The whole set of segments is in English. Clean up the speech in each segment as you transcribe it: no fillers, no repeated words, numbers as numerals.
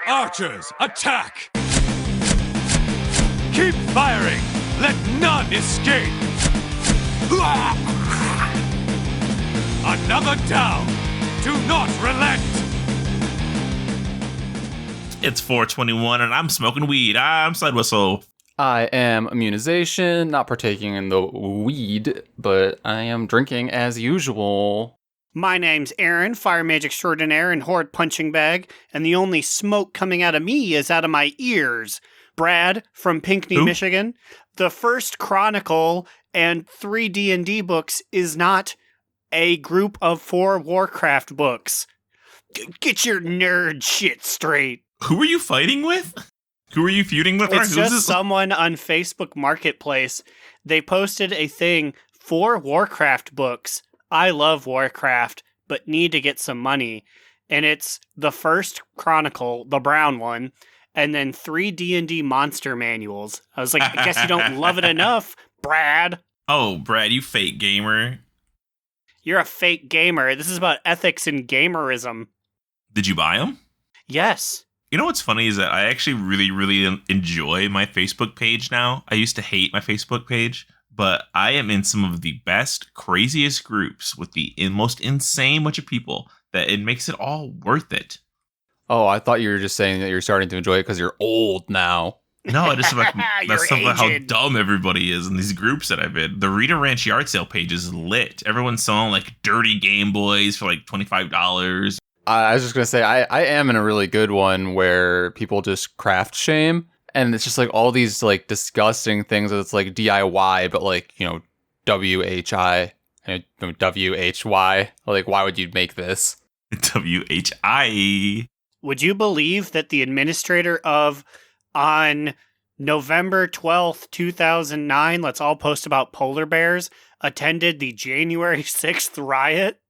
Archers, attack! Keep firing! Let none escape! Another down! Do not relent! It's 4:21 and I'm smoking weed. I'm Slidewhistle. I am Immunization, not partaking in the weed, but I am drinking as usual. My name's Aaron, Fire Mage Extraordinaire and Horde Punching Bag, and the only smoke coming out of me is out of my ears. Brad from Pinckney, Michigan. The first Chronicle and 3 D&D books is not a group of 4 Warcraft books. Get your nerd shit straight. Who are you fighting with? Who are you feuding with? It's just someone on Facebook Marketplace. They posted a thing, 4 Warcraft books. I love Warcraft, but need to get some money. And it's the first Chronicle, the brown one, and then 3 D&D monster manuals. I was like, I guess you don't love it enough, Brad. Oh, Brad, you fake gamer. You're a fake gamer. This is about ethics and gamerism. Did you buy them? Yes. You know what's funny is that I actually really enjoy my Facebook page now. I used to hate my Facebook page, but I am in some of the best, craziest groups with the most insane bunch of people that it makes it all worth it. Oh, I thought you were just saying that you're starting to enjoy it because you're old now. No, I just like that's something how aged. dumb everybody is in these groups that I'm in. The Rita Ranch yard sale page is lit. Everyone's selling like dirty Game Boys for like $25. I was just going to say, I am in a really good one where people just craft shame. And it's just like all these like disgusting things that's like DIY, but like, you know, WHI and WHY. Like, why would you make this? WHI. Would you believe that the administrator of on November 12th, 2009, Let's All Post About Polar Bears, attended the January 6th riot?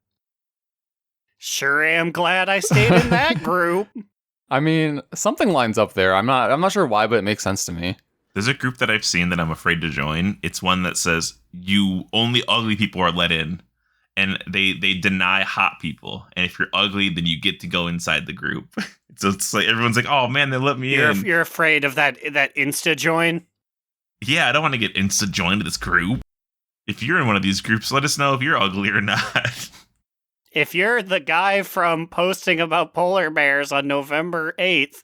Sure am glad I stayed in that group. I mean, something lines up there. I'm not sure why, but it makes sense to me. There's a group that I've seen that I'm afraid to join. It's one that says you only ugly people are let in, and they deny hot people. And if you're ugly, then you get to go inside the group. So it's like everyone's like, "Oh man, they let me in." You're afraid of that Insta join? Yeah, I don't want to get insta joined to this group. If you're in one of these groups, let us know if you're ugly or not. If you're the guy from posting about polar bears on November 8th,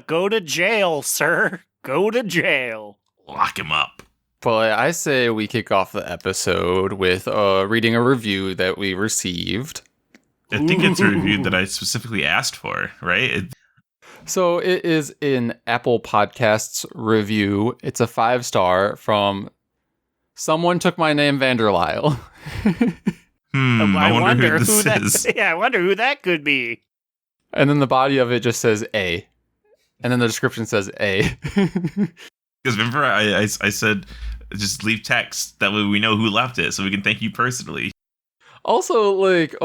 go to jail, sir. Go to jail. Lock him up. But I say we kick off the episode with reading a review that we received. I think it's a review that I specifically asked for, right? So it is an Apple Podcasts review. It's a 5-star from Someone Took My Name Vanderlyle. I wonder who this is. Yeah, I wonder who that could be. And then the body of it just says A. And then the description says A. Because remember, I said, just leave text. That way we know who left it, so we can thank you personally. Also, like,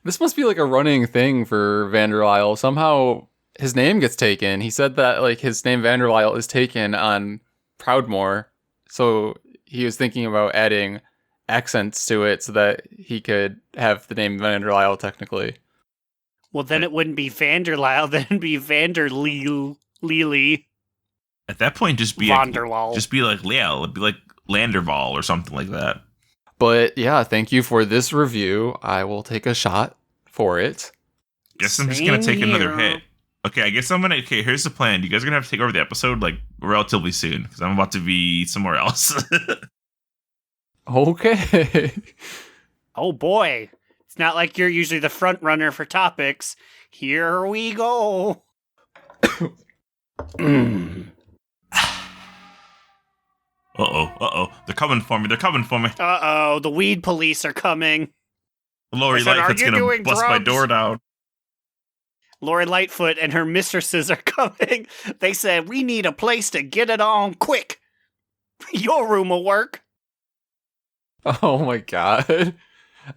this must be like a running thing for Vanderlyle. Somehow his name gets taken. He said that, like, his name Vanderlyle is taken on Proudmoore. So he was thinking about adding accents to it so that he could have the name Vanderlyle technically. Well, then it wouldn't be Vanderlyle, then it'd be Vanderlele. At that point, just be Vanderlyle. Just be like Leo. It'd be like Landerval or something like that. But yeah, thank you for this review. I will take a shot for it. Guess I'm just gonna take another hit. Okay, I guess I'm gonna. Okay, here's the plan. You guys are gonna have to take over the episode like relatively soon because I'm about to be somewhere else. Okay. Oh boy. It's not like you're usually the front runner for topics. Here we go. Uh-oh. They're coming for me. Uh-oh, the weed police are coming. Lori Lightfoot's gonna bust my door down. Lori Lightfoot and her mistresses are coming. They said, we need a place to get it on quick. Your room will work. Oh my god.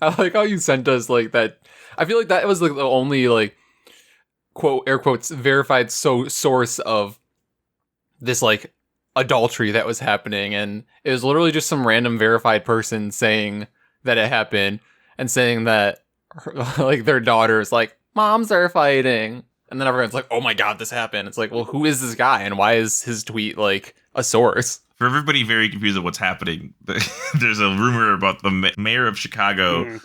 I like how you sent us like that. I feel like that was like the only like quote air quotes verified source of this like adultery that was happening, and it was literally just some random verified person saying that it happened and saying that like their daughter is like, moms are fighting. And then everyone's like, oh my God, this happened. It's like, well, who is this guy? And why is his tweet like a source? For everybody very confused of what's happening, there's a rumor about the mayor of Chicago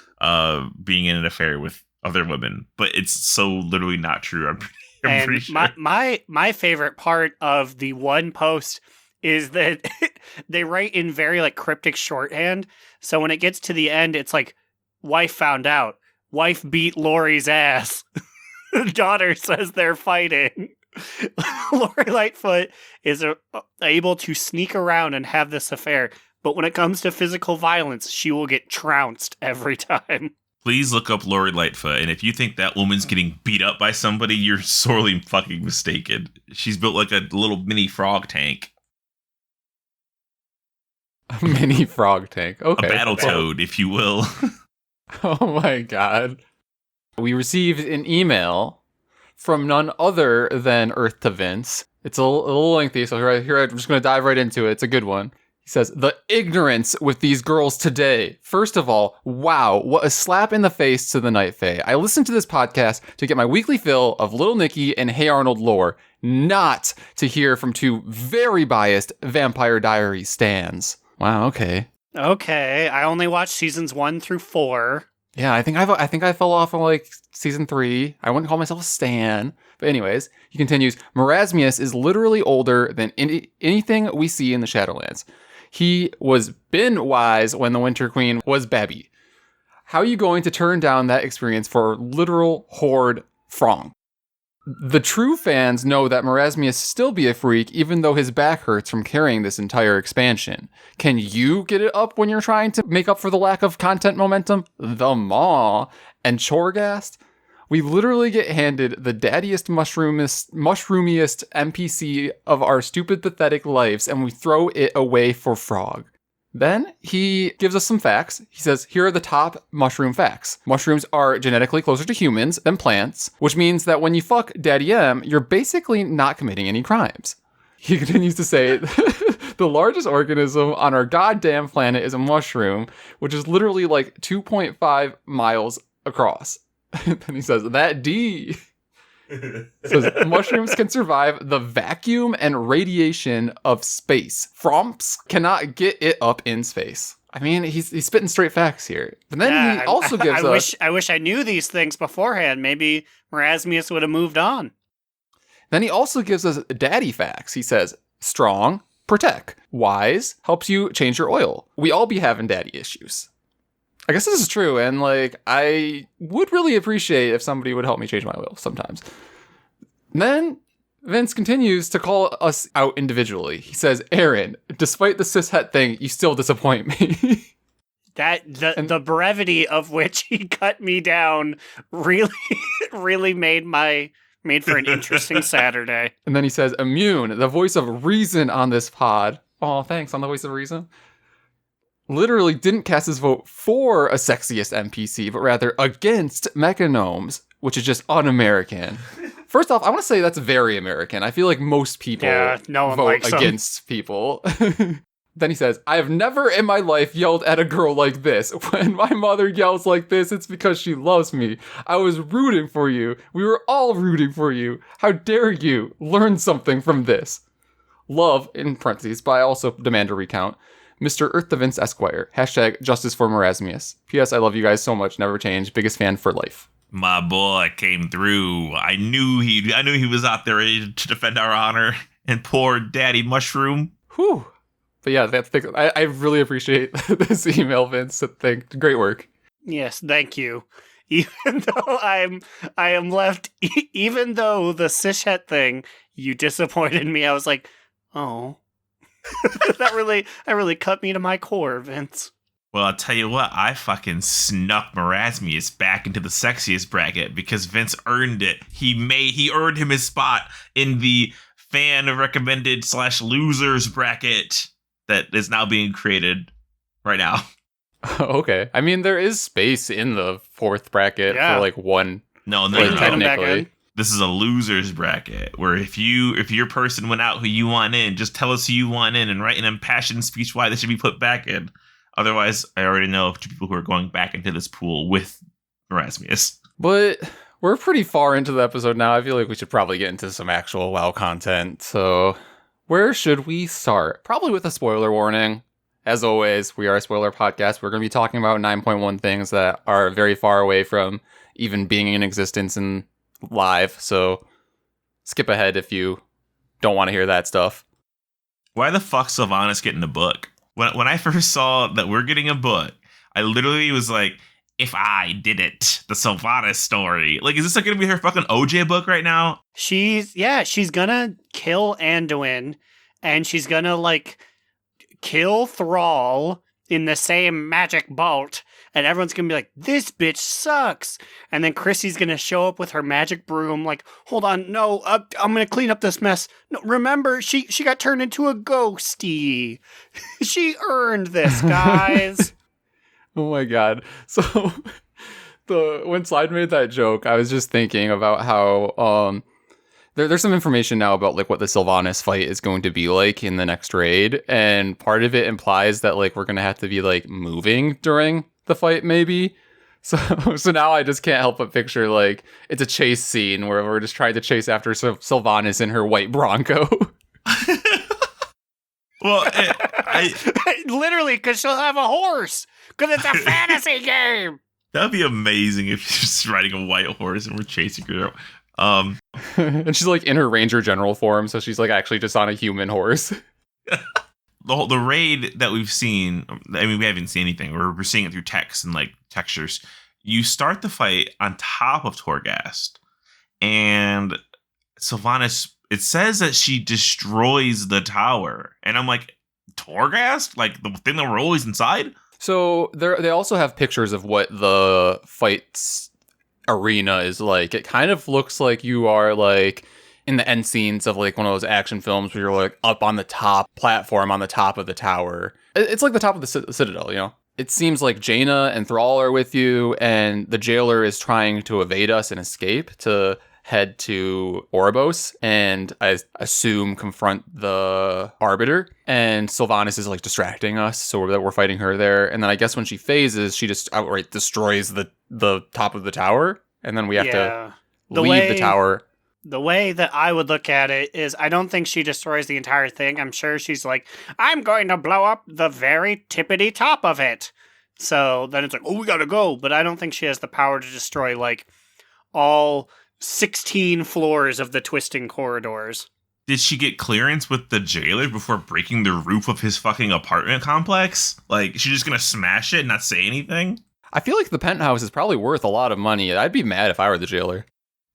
being in an affair with other women, but it's so literally not true. I'm pretty sure. My favorite part of the one post is that they write in very like cryptic shorthand. So when it gets to the end, it's like, wife found out. Wife beat Lori's ass. Daughter says they're fighting. Lori Lightfoot is able to sneak around and have this affair, but when it comes to physical violence, she will get trounced every time. Please look up Lori Lightfoot, and if you think that woman's getting beat up by somebody, you're sorely fucking mistaken. She's built like a little mini frog tank. A mini frog tank. Okay. A battle toad, if you will. Oh my God. We received an email from none other than Earth to Vince. It's a little lengthy, so here I'm just going to dive right into it. It's a good one. He says, the ignorance with these girls today. First of all, wow, what a slap in the face to the Night Fae. I listened to this podcast to get my weekly fill of Little Nicky and Hey Arnold lore, not to hear from two very biased Vampire Diaries stans. Wow, okay. Okay, I only watched seasons 1 through 4. Yeah, I think I fell off on like season 3. I wouldn't call myself a stan. But anyways, he continues, Marasmius is literally older than anything we see in the Shadowlands. He was been wise when the Winter Queen was Babby. How are you going to turn down that experience for literal horde Frong? The true fans know that Marasmius still be a freak even though his back hurts from carrying this entire expansion. Can you get it up when you're trying to make up for the lack of content momentum? The Maw and Chorgast? We literally get handed the daddiest mushroomiest NPC of our stupid pathetic lives and we throw it away for Frog. Then he gives us some facts. He says, here are the top mushroom facts. Mushrooms are genetically closer to humans than plants, which means that when you fuck Daddy M, you're basically not committing any crimes. He continues to say, the largest organism on our goddamn planet is a mushroom, which is literally like 2.5 miles across. Then he says, that D... says mushrooms can survive the vacuum and radiation of space. Fromps cannot get it up in space. I mean, he's spitting straight facts here. But then he also gives us... I wish I knew these things beforehand. Maybe Marasmius would have moved on. Then he also gives us daddy facts. He says, strong, protect. Wise, helps you change your oil. We all be having daddy issues. I guess this is true, and like I would really appreciate if somebody would help me change my oil sometimes. Then Vince continues to call us out individually. He says, Aaron, despite the cishet thing, you still disappoint me. The brevity of which he cut me down really made for an interesting Saturday. And then he says, Immune, the voice of reason on this pod. Oh, thanks, on the voice of reason. Literally didn't cast his vote for a sexiest NPC, but rather against mechanomes, which is just un-American. First off, I want to say that's very American. I feel like most people vote against people. Then he says, I have never in my life yelled at a girl like this. When my mother yells like this, it's because she loves me. I was rooting for you. We were all rooting for you. How dare you learn something from this? Love, in parentheses, but I also demand a recount. Mr. Earth to Vince Esquire. # justice for Marasmius. P.S. I love you guys so much. Never change. Biggest fan for life. My boy came through. I knew he was out there ready to defend our honor. And poor Daddy Mushroom. Whew. But yeah, I really appreciate this email, Vince. Great work. Yes, thank you. Even though I am left, even though the cishet thing, you disappointed me. I was like, oh. that really cut me to my core, Vince. Well, I'll tell you what, I fucking snuck Marasmius back into the sexiest bracket because Vince earned it. He earned him his spot in the fan recommended / losers bracket that is now being created right now. Okay. I mean, there is space in the 4th bracket for like one. No. Technically. This is a losers bracket where if your person went out who you want in, just tell us who you want in and write an impassioned speech why they should be put back in. Otherwise, I already know of 2 people who are going back into this pool with Marasmius. But we're pretty far into the episode now. I feel like we should probably get into some actual WoW content. So where should we start? Probably with a spoiler warning. As always, we are a spoiler podcast. We're going to be talking about 9.1 things that are very far away from even being in existence in live. So skip ahead if you don't want to hear that stuff. Why the fuck Sylvanas getting a book? When I first saw that we're getting a book, I literally was like, if I did it, the Sylvanas story. Like, is this like going to be her fucking OJ book right now? She's gonna kill Anduin, and she's gonna, like, kill Thrall in the same magic bolt, and everyone's gonna be like, this bitch sucks. And then Chrissy's gonna show up with her magic broom, like, hold on, no, I'm gonna clean up this mess. No, remember, she got turned into a ghosty. She earned this, guys. Oh my god. So when Slide made that joke, I was just thinking about how there's some information now about like what the Sylvanas fight is going to be like in the next raid, and part of it implies that like we're gonna have to be like moving during the fight, maybe. So now I just can't help but picture like it's a chase scene where we're just trying to chase after Sylvanas in her white Bronco. Well, literally, because she'll have a horse. Because it's a fantasy game. That'd be amazing if you're just riding a white horse and we're chasing her. And she's like in her Ranger General form, so she's like actually just on a human horse. The raid that we've seen, I mean, we haven't seen anything. We're seeing it through text and like textures. You start the fight on top of Torghast, and Sylvanas, it says that she destroys the tower. And I'm like, Torghast? Like the thing that we're always inside? So they also have pictures of what the fight's arena is like. It kind of looks like you are like in the end scenes of like one of those action films where you're like up on the top platform on the top of the tower. It's like the top of the Citadel, you know? It seems like Jaina and Thrall are with you, and the jailer is trying to evade us and escape to head to Oribos and I assume confront the Arbiter. And Sylvanas is like distracting us, so we're fighting her there. And then I guess when she phases, she just outright destroys the top of the tower, and then we have to leave the tower. The way that I would look at it is I don't think she destroys the entire thing. I'm sure she's like, I'm going to blow up the very tippity top of it. So then it's like, oh, we gotta go. But I don't think she has the power to destroy like all 16 floors of the twisting corridors. Did she get clearance with the jailer before breaking the roof of his fucking apartment complex? Like, she's just gonna smash it and not say anything? I feel like the penthouse is probably worth a lot of money. I'd be mad if I were the jailer.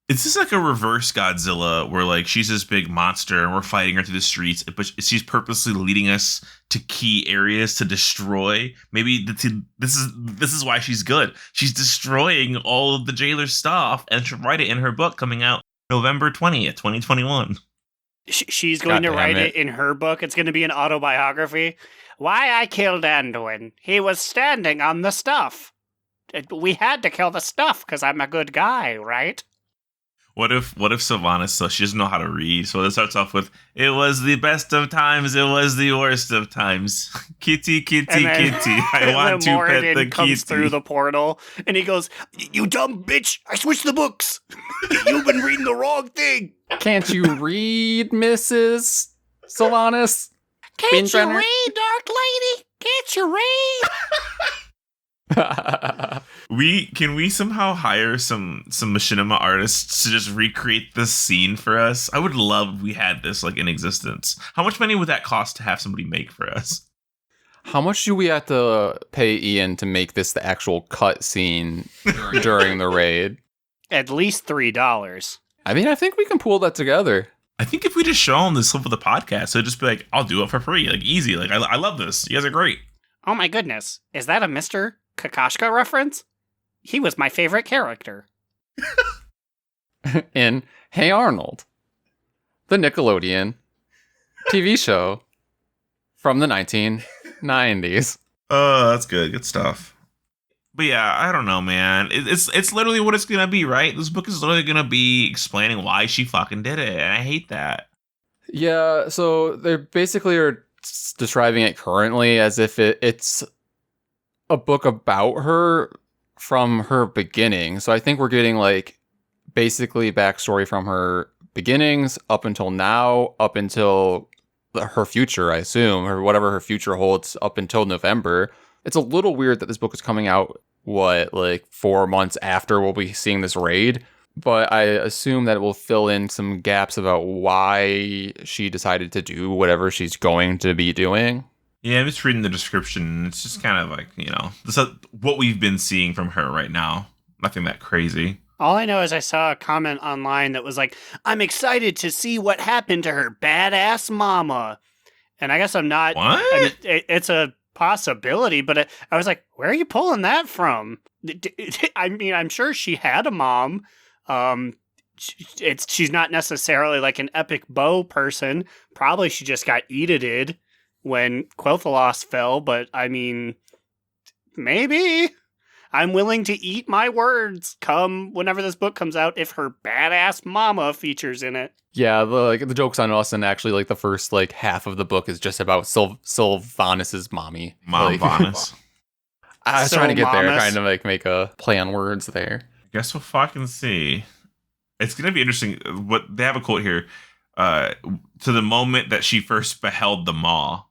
Is this like a reverse Godzilla where like she's this big monster and we're fighting her through the streets, but she's purposely leading us to key areas to destroy? Maybe this is why she's good. She's destroying all of the jailer's stuff, and she'll write it in her book coming out November 20th, 2021. She's going to write it in her book. It's going to be an autobiography. Why I killed Anduin. He was standing on the stuff. We had to kill the stuff because I'm a good guy, right? What if Sylvanas, so she doesn't know how to read, so it starts off with, it was the best of times, it was the worst of times. Kitty, kitty, kitty, I want to pet the comes kitty. Through the portal, and he goes, you dumb bitch, I switched the books. You've been reading the wrong thing. Can't you read, Mrs. Sylvanas? Can't you read, Dark Lady? Can't you read? Can we somehow hire some machinima artists to just recreate this scene for us? I would love if we had this like in existence. How much money would that cost to have somebody make for us? How much do we have to pay Ian to make this the actual cut scene during the raid? At least $3. I mean, I think we can pull that together. I think if we just show them this over the podcast, they'd just be like, I'll do it for free. Like, easy. Like, I love this. You guys are great. Oh my goodness. Is that a Mr. Kakashka reference? He was my favorite character. In Hey Arnold, the Nickelodeon TV show from the 1990s. Oh, that's good. Good stuff. But yeah, I don't know, man. It's literally what it's going to be, right? This book is literally going to be explaining why she fucking did it. And I hate that. Yeah, so they basically are describing it currently as if it's a book about her from her beginning. So I think we're getting like basically backstory from her beginnings up until now, up until her future, I assume, or whatever her future holds up until November. It's a little weird that this book is coming out, 4 months after we'll be seeing this raid. But I assume that it will fill in some gaps about why she decided to do whatever she's going to be doing. Yeah, I'm just reading the description. It's just kind of like, this is what we've been seeing from her right now. Nothing that crazy. All I know is I saw a comment online that was like, I'm excited to see what happened to her badass mama. And I guess I'm not. What? I mean, it's a possibility, but I was like, where are you pulling that from? I mean, I'm sure she had a mom. She's not necessarily like an epic bow person. Probably she just got eated when Quel'Thalas fell, but I mean, maybe. I'm willing to eat my words come whenever this book comes out if her badass mama features in it. Yeah, the joke's on us, and actually, the first half of the book is just about Sylvanas' mommy. Mom Vanis. I was trying to get there, trying to make a play on words there. Guess we'll fucking see. It's gonna be interesting. What they have a quote here. To the moment that she first beheld the maw.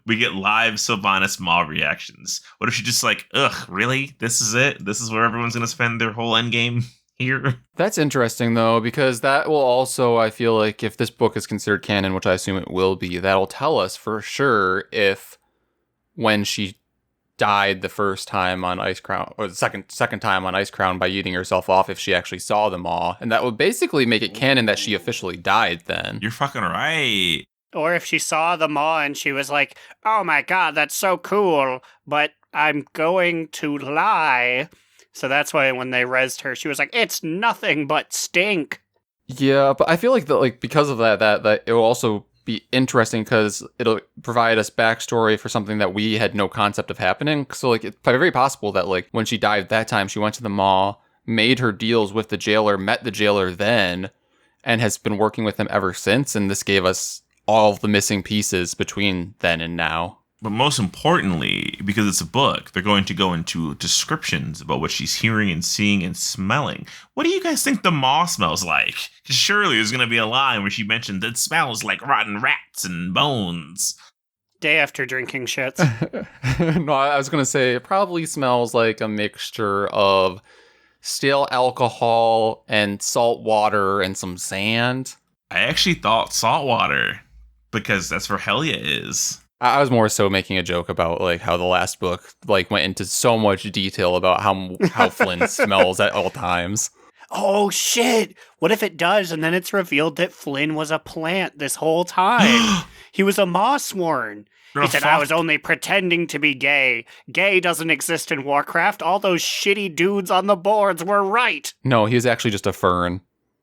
We get live Sylvanas Maw reactions. What if she just ugh, really? This is it? This is where everyone's going to spend their whole endgame here? That's interesting, though, because that will also, I feel like, if this book is considered canon, which I assume it will be, that'll tell us for sure if when she died the first time on Ice Crown, or the second time on Ice Crown by eating herself off, if she actually saw the Maw. And that would basically make it canon that she officially died then. You're fucking right. Or if she saw the maw and she was like, oh my god, that's so cool, but I'm going to lie. So that's why when they rezzed her, she was like, it's nothing but stink. Yeah, but I feel like because of that it will also be interesting because it'll provide us backstory for something that we had no concept of happening. So it's very possible that when she died that time, she went to the maw, made her deals with the jailer, met the jailer then, and has been working with him ever since. And this gave us all of the missing pieces between then and now. But most importantly, because it's a book, they're going to go into descriptions about what she's hearing and seeing and smelling. What do you guys think the maw smells like? Because surely there's going to be a line where she mentioned that it smells like rotten rats and bones. Day after drinking shits. No, I was going to say it probably smells like a mixture of stale alcohol and salt water and some sand. I actually thought salt water. Because that's where Helia is. I was more so making a joke about how the last book went into so much detail about how Flynn smells at all times. Oh shit! What if it does, and then it's revealed that Flynn was a plant this whole time? He was a moss-worn. He said, I was only pretending to be gay. Gay doesn't exist in Warcraft. All those shitty dudes on the boards were right. No, he was actually just a fern.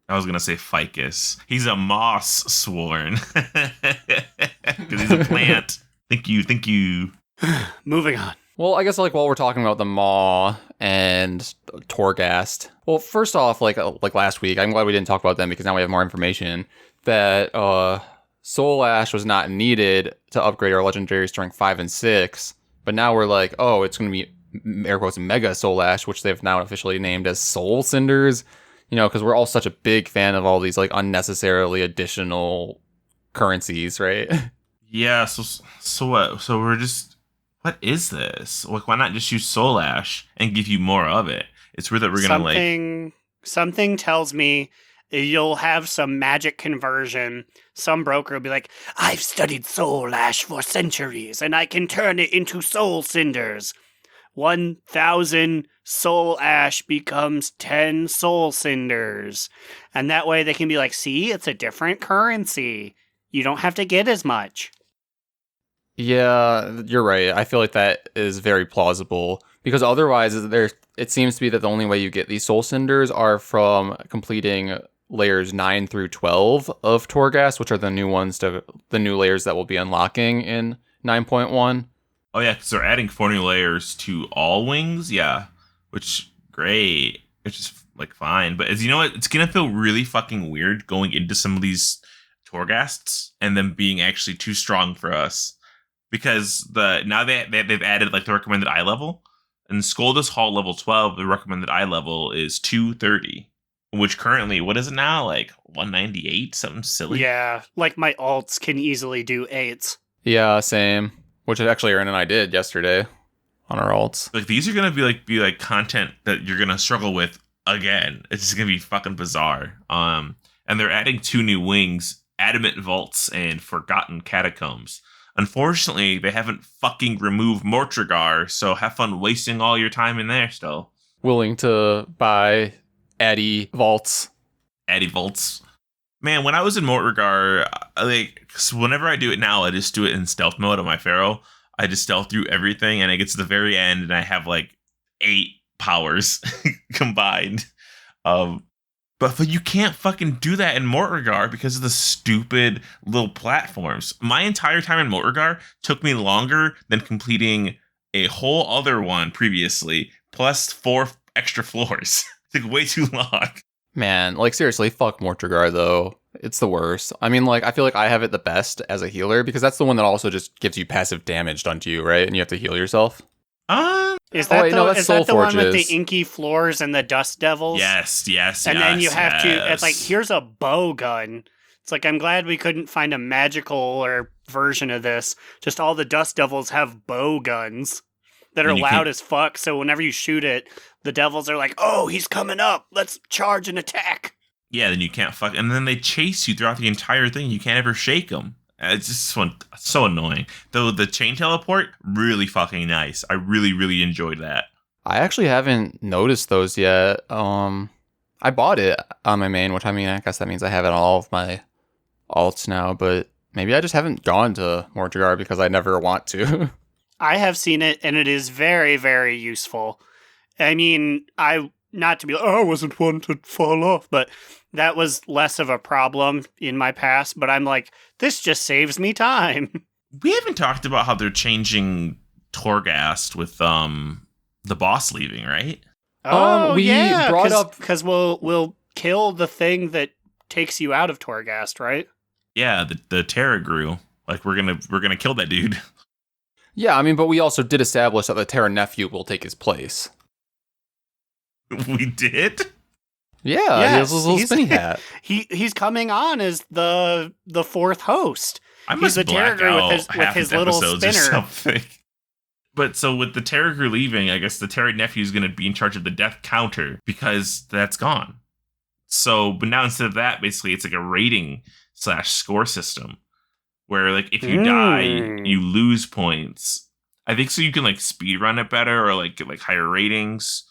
I was going to say ficus. He's a moss sworn. Because he's a plant. Thank you. Moving on. Well, I guess while we're talking about the Maw and Torghast. Well, first off, like last week, I'm glad we didn't talk about them because now we have more information that Soul Ash was not needed to upgrade our legendary strength 5 and 6. But now we're like, oh, it's going to be air quotes Mega Soul Ash, which they've now officially named as Soul Cinders. Because we're all such a big fan of all these unnecessarily additional currencies, right? Yeah. So what? So we're just, what is this? Why not just use Soul Ash and give you more of it? It's weird that we're gonna something tells me you'll have some magic conversion. Some broker will be like, I've studied Soul Ash for centuries, and I can turn it into Soul Cinders. 1,000 Soul Ash becomes 10 Soul Cinders. And that way they can be like, see, it's a different currency. You don't have to get as much. Yeah, you're right. I feel like that is very plausible. Because otherwise, it seems to be that the only way you get these Soul Cinders are from completing layers 9 through 12 of Torghast, which are the new layers that we'll be unlocking in 9.1. Oh, yeah, because they're adding 4 new layers to all wings. Yeah, which, great. It's just, fine. But as you know what? It's going to feel really fucking weird going into some of these Torghasts and them being actually too strong for us. Because now they've added, the recommended eye level. And Skoldus Hall level 12, the recommended eye level is 230. which currently, what is it now? Like 198, something silly. Yeah, like my alts can easily do 8s. Yeah, same. Which actually Aaron and I did yesterday on our alts. Like these are gonna be like content that you're gonna struggle with again. It's just gonna be fucking bizarre. And they're adding 2 new wings, Adamant Vaults and Forgotten Catacombs. Unfortunately, they haven't fucking removed Mortrigar, so have fun wasting all your time in there still. Willing to buy Addy vaults. Addy Vaults. Man, when I was in Mortrigar, so whenever I do it now, I just do it in stealth mode on my Pharaoh. I just stealth through everything, and I get to the very end, and I have like 8 powers combined. But you can't fucking do that in Mortrigar because of the stupid little platforms. My entire time in Mortrigar took me longer than completing a whole other one previously, plus 4 extra floors. It took way too long. Man, like seriously, fuck Mortrigar though. It's the worst. I mean, like I feel like I have it the best as a healer because that's the one that also just gives you passive damage done to you, right? And you have to heal yourself. Is that that's Soul the one with Forges. the inky floors and the dust devils? Yes. And then you have to, it's like, here's a bow gun. It's like, I'm glad we couldn't find a magical or version of this. Just all the dust devils have bow guns that are loud as fuck. So whenever you shoot it, the devils are like, oh, he's coming up. Let's charge and attack. Yeah, then you can't fuck. And then they chase you throughout the entire thing. You can't ever shake them. It's just so annoying. Though the chain teleport, really fucking nice. I really, really enjoyed that. I actually haven't noticed those yet. I bought it on my main, which I mean, I guess that means I have it on all of my alts now, but maybe I just haven't gone to Mortrigar because I never want to. I have seen it, and it is very, very useful. I mean, not to be like, oh, I wasn't one to fall off, but that was less of a problem in my past. But I'm like, this just saves me time. We haven't talked about how they're changing Torghast with the boss leaving, right? We brought up because we'll kill the thing that takes you out of Torghast, right? Yeah, the Terra grew. Like we're gonna kill that dude. Yeah, I mean, but we also did establish that the Terra nephew will take his place. We did? Yeah, Yes, he has his little spinny hat. He's coming on as the 4th host. I must He's the black Terragru out with half his his little episodes or spinner. something. But so with the Terragru leaving, I guess the Terra nephew is going to be in charge of the death counter because that's gone. So, but now instead of that, basically it's like a rating / score system where like if you die, you lose points. I think so you can like speed run it better or like get like higher ratings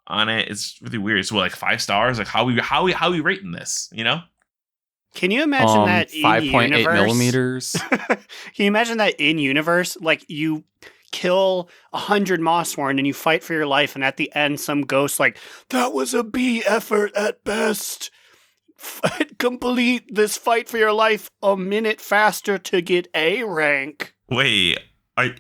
on it. It's really weird. So like 5 stars, like how we rating this, you know? Can you imagine that in 5.8 universe? millimeters. Can you imagine that in universe? Like you kill 100 Mossworn and you fight for your life, and at the end, some ghost like, that was a B effort at best. Complete this fight for your life a minute faster to get A rank. Wait,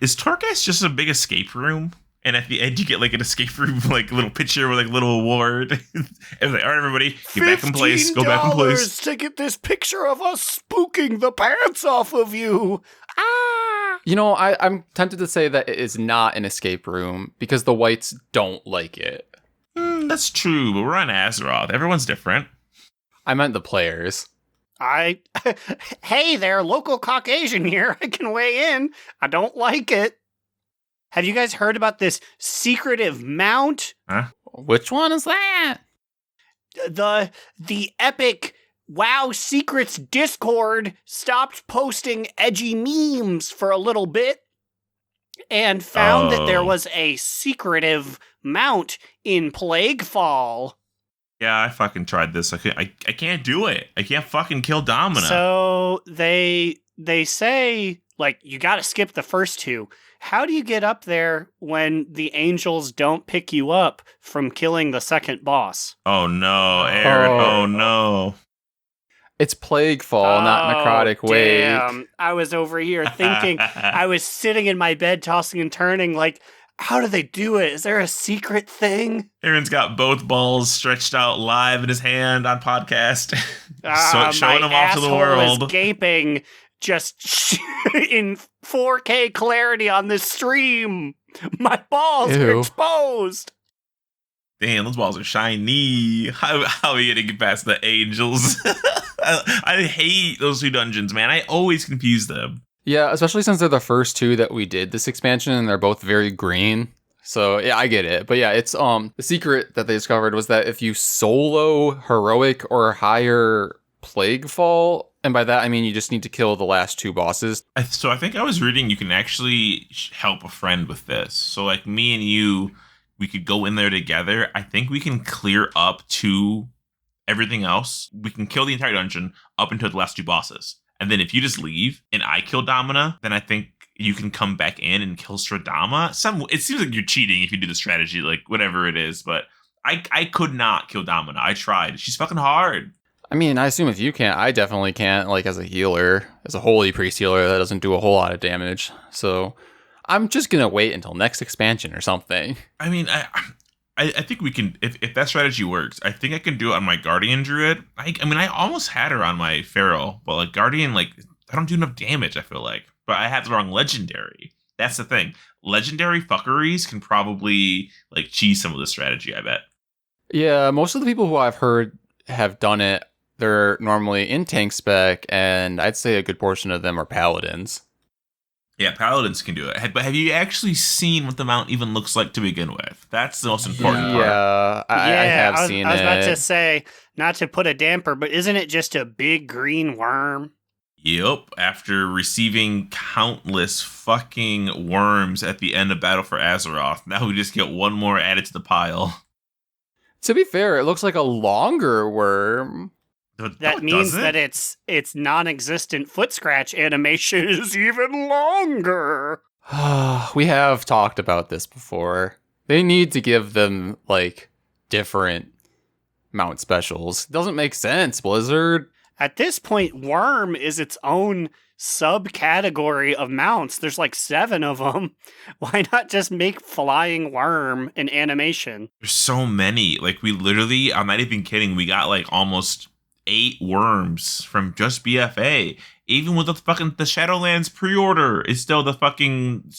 is Torghast just a big escape room? And at the end, you get like an escape room, like little picture with like little award. And it's like, all right, everybody, get back in place. Go back in place. $15 to get this picture of us spooking the pants off of you. Ah! You know, I'm tempted to say that it is not an escape room because the whites don't like it. That's true, but we're on Azeroth. Everyone's different. I meant the players. Hey there, local Caucasian here. I can weigh in. I don't like it. Have you guys heard about this secretive mount? Huh? Which one is that? The epic WoW Secrets Discord stopped posting edgy memes for a little bit and found that there was a secretive mount in Plaguefall. Yeah, I fucking tried this. I can't do it. I can't fucking kill Domina. So they say, like, you gotta skip the first 2. How do you get up there when the angels don't pick you up from killing the second boss? Oh no, Aaron. Oh no. It's Plaguefall, not Necrotic Wake. Damn. I was over here thinking, I was sitting in my bed tossing and turning like, how do they do it? Is there a secret thing? Aaron's got both balls stretched out live in his hand on podcast. Showing them off to the My world. asshole is gaping just in 4K clarity on this stream. My balls are Ew. exposed. Damn, those balls are shiny. How are we gonna get past the angels? I hate those 2 dungeons, man. I always confuse them. Yeah, especially since they're the first 2 that we did this expansion, and they're both very green. So yeah, I get it. But yeah, it's the secret that they discovered was that if you solo heroic or higher plague fall, and by that I mean you just need to kill the last 2 bosses. So I think I was reading you can actually help a friend with this. So like me and you, we could go in there together. I think we can clear up to everything else. We can kill the entire dungeon up until the last 2 bosses. And then if you just leave and I kill Domina, then I think you can come back in and kill Stradama. It seems like you're cheating if you do the strategy, like whatever it is. But I could not kill Domina. I tried. She's fucking hard. I mean, I assume if you can't, I definitely can't, like, as a healer. As a holy priest healer, that doesn't do a whole lot of damage. So I'm just going to wait until next expansion or something. I mean, I think we can, if that strategy works, I think I can do it on my Guardian Druid. I mean, I almost had her on my Feral, but like Guardian, like, I don't do enough damage, I feel like. But I had the wrong Legendary. That's the thing. Legendary fuckeries can probably, like, cheese some of the strategy, I bet. Yeah, most of the people who I've heard have done it, they're normally in tank spec, and I'd say a good portion of them are paladins. Yeah, paladins can do it. But have you actually seen what the mount even looks like to begin with? That's the most important part. Yeah, I have seen it. I was about to say, not to put a damper, but isn't it just a big green worm? Yep. After receiving countless fucking worms at the end of Battle for Azeroth, now we just get one more added to the pile. To be fair, it looks like a longer worm. That means that its non-existent foot scratch animation is even longer. We have talked about this before. They need to give them, like, different mount specials. Doesn't make sense, Blizzard. At this point, worm is its own subcategory of mounts. There's like 7 of them. Why not just make flying worm an animation? There's so many. Like, we literally, I'm not even kidding, we got like almost 8 worms from just BFA. Even with the Shadowlands pre-order, it's still the fucking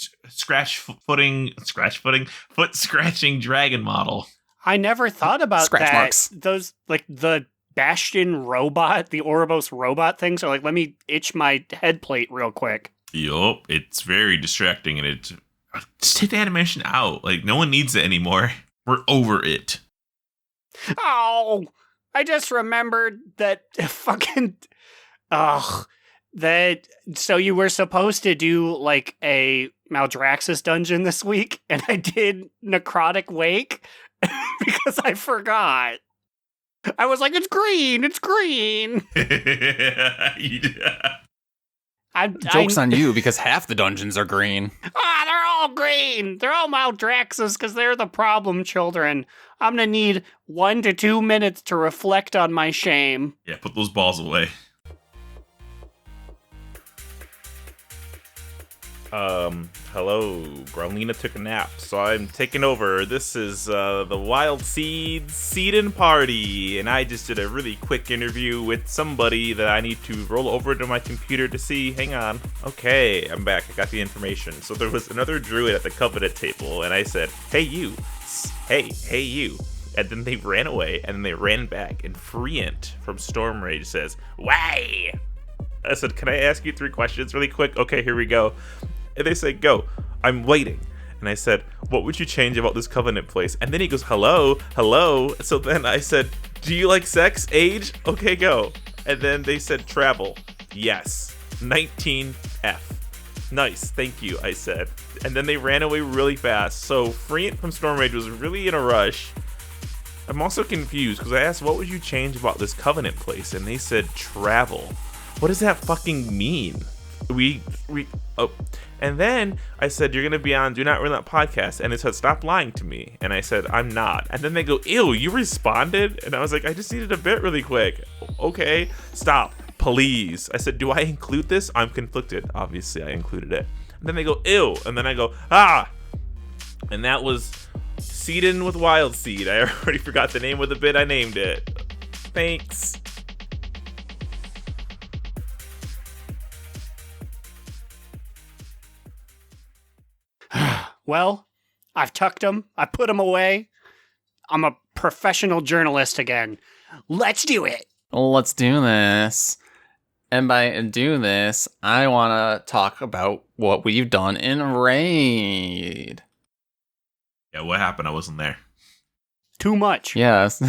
foot scratching dragon model. I never thought about Scratch that. marks. Those, like, the Bastion robot, the Ouroboros robot things are like, let me itch my head plate real quick. Yup, it's very distracting, and just take the animation out. Like, no one needs it anymore. We're over it. Oh, I just remembered that fucking, so you were supposed to do like a Maldraxxus dungeon this week, and I did Necrotic Wake because I forgot. I was like, it's green. Joke's on you, because half the dungeons are green. They're all green. They're all Maldraxxus because they're the problem children. I'm going to need 1 to 2 minutes to reflect on my shame. Yeah, put those balls away. Hello. Growliina took a nap, so I'm taking over. This is the Wildseed Seedin party, and I just did a really quick interview with somebody that I need to roll over to my computer to see. Hang on. Okay, I'm back. I got the information. So there was another druid at the Covenant table, and I said, hey you. Hey you. And then they ran away, and then they ran back, and Freant from Stormrage says, why? I said, can I ask you 3 questions really quick? Okay, here we go. And they say, go. I'm waiting. And I said, what would you change about this Covenant place? And then he goes, hello. So then I said, do you like sex? Age? Okay, go. And then they said, travel. Yes. 19F. Nice, thank you, I said. And then they ran away really fast. So Freant from Stormrage was really in a rush. I'm also confused because I asked, what would you change about this Covenant place? And they said, travel. What does that fucking mean? And then I said, you're going to be on Do Not Relent podcast. And it said, stop lying to me. And I said, I'm not. And then they go, ew, you responded? And I was like, I just needed a bit really quick. Okay, stop, please. I said, do I include this? I'm conflicted. Obviously, I included it. And then they go, ew. And then I go, ah. And that was Seedin with Wildseed. I already forgot the name of the bit. I named it. Thanks. Well, I've tucked them. I put them away. I'm a professional journalist again. Let's do it. Let's do this. And by do this, I want to talk about what we've done in Raid. Yeah, what happened? I wasn't there. Too much. Yes.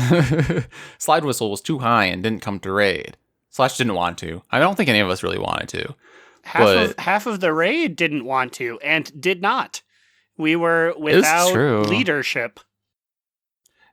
Slidewhistle was too high and didn't come to Raid. Slash didn't want to. I don't think any of us really wanted to. Half of the raid didn't want to and did not. We were without leadership.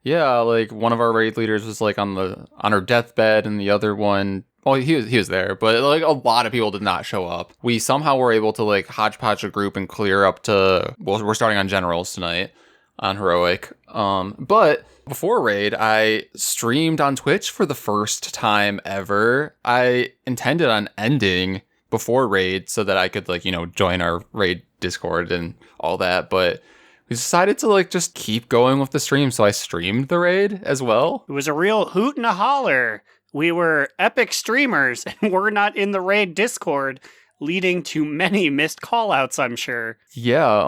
Yeah, like one of our raid leaders was like on her deathbed, and the other one, well, he was there, but like a lot of people did not show up. We somehow were able to like hodgepodge a group and clear up to, well, we're starting on generals tonight on heroic. But before raid, I streamed on Twitch for the first time ever. I intended on ending before raid so that I could like, join our raid Discord and all that, but we decided to like just keep going with the stream, so I streamed the raid as well. It was a real hoot and a holler. We were epic streamers and we're not in the raid Discord, leading to many missed callouts, I'm sure. Yeah,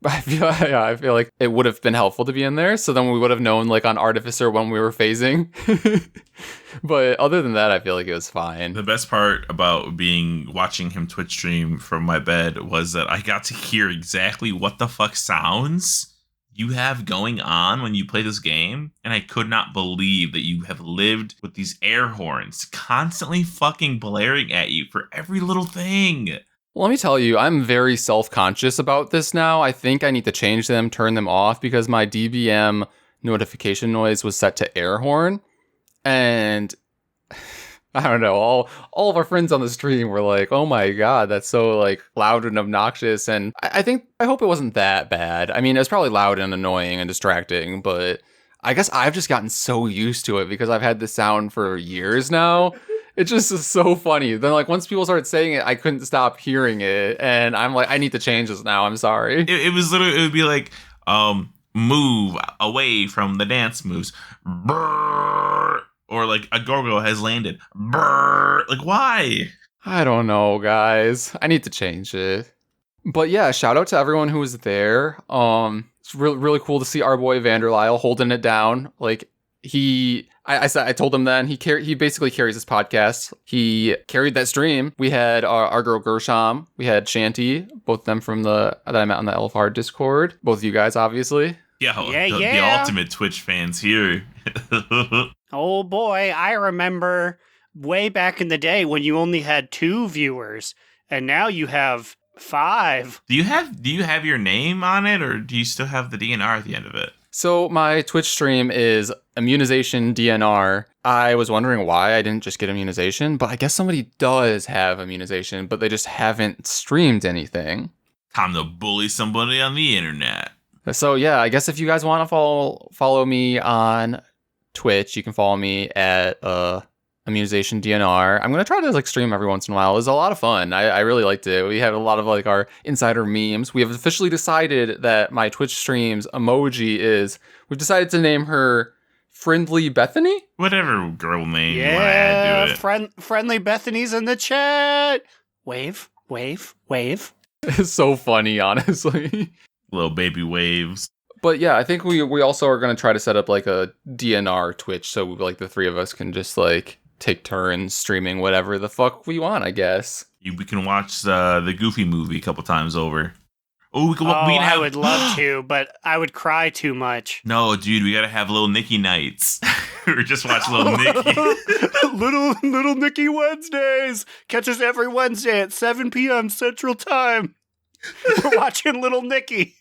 I feel like it would have been helpful to be in there, so then we would have known like on Artificer when we were phasing. But other than that, I feel like it was fine. The best part about watching him Twitch stream from my bed was that I got to hear exactly what the fuck sounds you have going on when you play this game, and I could not believe that you have lived with these air horns constantly fucking blaring at you for every little thing. Well, let me tell you, I'm very self-conscious about this now. I think I need to change them, turn them off, because my DBM notification noise was set to air horn. And I don't know, all of our friends on the stream were like, oh my god, that's so like loud and obnoxious. And I hope it wasn't that bad. I mean, it was probably loud and annoying and distracting, but I guess I've just gotten so used to it because I've had this sound for years now. It just is so funny. Then like once people started saying it, I couldn't stop hearing it. And I'm like, I need to change this now. I'm sorry. It was literally, it would be like, move away from the dance moves. Brrr. Or like a gargoyle has landed. Brrr. Like, why? I don't know, guys. I need to change it. But yeah, shout out to everyone who was there. It's really cool to see our boy Vanderlyle holding it down. Like I told him then he basically carries this podcast. He carried that stream. We had our girl Gershom. We had Shanty, both of them from that I met on the LFR Discord. Both of you guys, obviously. The ultimate Twitch fans here. Oh boy, I remember way back in the day when you only had 2 viewers, and now you have 5. Do you have your name on it, or do you still have the DNR at the end of it? So my Twitch stream is Immunization DNR. I was wondering why I didn't just get Immunization, but I guess somebody does have Immunization, but they just haven't streamed anything. Time to bully somebody on the internet. So yeah, I guess if you guys want to follow me on Twitch, you can follow me at Immunization DNR. I'm gonna try to like stream every once in a while. It was a lot of fun. I really liked it. We had a lot of like our insider memes. We have officially decided that my Twitch streams emoji we've decided to name her Friendly Bethany? Whatever girl name you want to add to it. Friendly Bethany's in the chat. Wave. It's so funny, honestly. Little baby waves. But yeah, I think we also are going to try to set up like a DNR Twitch so like the 3 of us can just like take turns streaming whatever the fuck we want, I guess. We can watch the Goofy movie a couple times over. I would love to, but I would cry too much. No, dude, we gotta have little Nicky nights. Or just watch little Nicky. little Nicky Wednesdays. Catch us every Wednesday at 7 p.m. Central Time. We're watching little Nicky.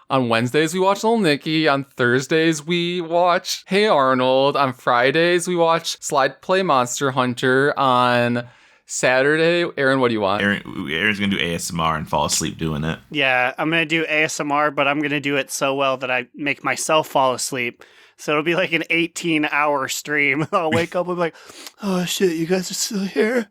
On Wednesdays, we watch Little Nicky. On Thursdays, we watch Hey Arnold. On Fridays, we watch Slide Play Monster Hunter. On Saturday, Aaron, what do you want? Aaron's going to do ASMR and fall asleep doing it. Yeah, I'm going to do ASMR, but I'm going to do it so well that I make myself fall asleep. So it'll be like an 18-hour stream. I'll wake up and be like, oh shit, you guys are still here?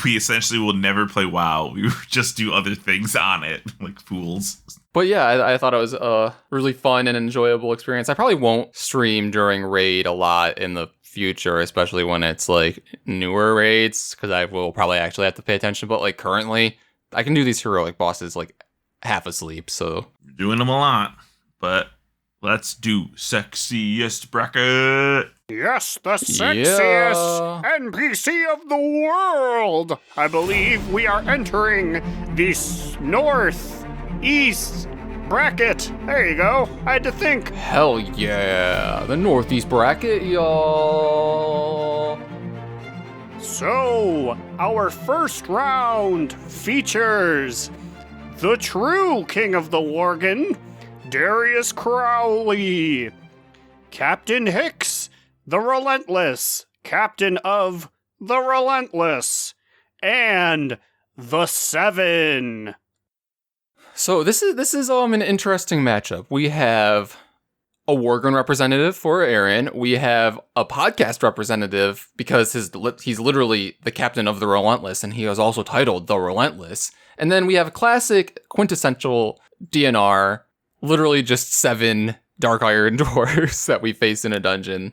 We essentially will never play WoW. We just do other things on it, like fools. But yeah, I thought it was a really fun and enjoyable experience. I probably won't stream during raid a lot in the future, especially when it's like newer raids, because I will probably actually have to pay attention. But like currently, I can do these heroic bosses like half asleep. So we're doing them a lot, but let's do sexiest bracket. Yes, the sexiest NPC of the world. I believe we are entering the northeast bracket. There you go. I had to think. Hell yeah. The Northeast bracket, y'all. So, our first round features the true king of the Worgen, Darius Crowley, Captain Hicks, the Relentless, Captain of the Relentless, and the Seven. So this is an interesting matchup. We have a Worgen representative for Aaron. We have a podcast representative because he's literally the captain of the Relentless, and he is also titled the Relentless. And then we have a classic quintessential DNR, literally just 7 Dark Iron dwarves that we face in a dungeon.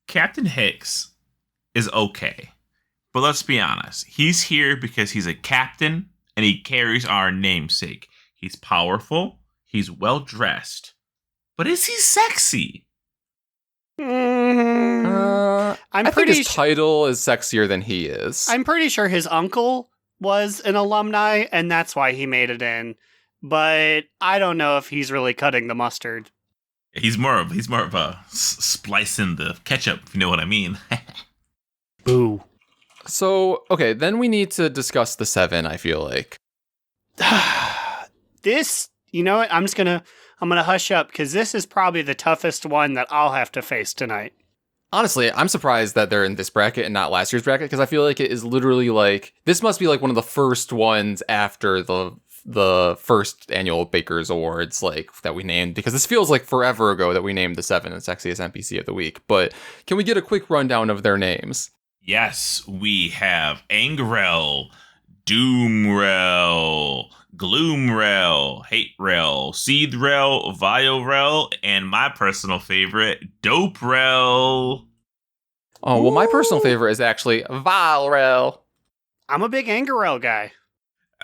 Captain Hicks is okay, but let's be honest. He's here because he's a captain and he carries our namesake. He's powerful. He's well dressed. But is he sexy? I think his title is sexier than he is. I'm pretty sure his uncle was an alumni, and that's why he made it in. But I don't know if he's really cutting the mustard. He's more of a splicing the ketchup, if you know what I mean. Boo. So, okay, then we need to discuss the 7, I feel like. This, you know what? I'm gonna hush up because this is probably the toughest one that I'll have to face tonight. Honestly, I'm surprised that they're in this bracket and not last year's bracket because I feel like it is literally like this must be like one of the first ones after the first annual Baker's Awards like that we named, because this feels like forever ago that we named the 7 and sexiest NPC of the week. But can we get a quick rundown of their names? Yes, we have Angrel, Doomrel, Gloomrel, Haterel, Seedrel, Viorel, and my personal favorite, Doperel. Oh, well, my personal favorite is actually Vilrel. I'm a big Angerel guy.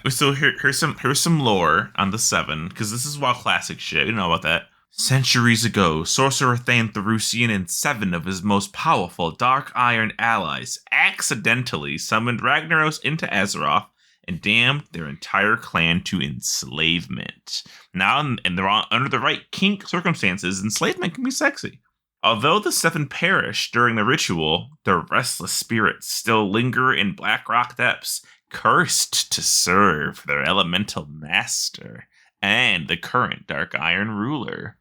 So here's some lore on the 7, because this is WoW Classic shit. You know about that. Centuries ago, Sorcerer Thane Therusian and 7 of his most powerful Dark Iron allies accidentally summoned Ragnaros into Azeroth and damned their entire clan to enslavement. Now, and they're under the right kink circumstances, enslavement can be sexy. Although the 7 perished during the ritual, their restless spirits still linger in Blackrock depths, cursed to serve their elemental master and the current Dark Iron ruler.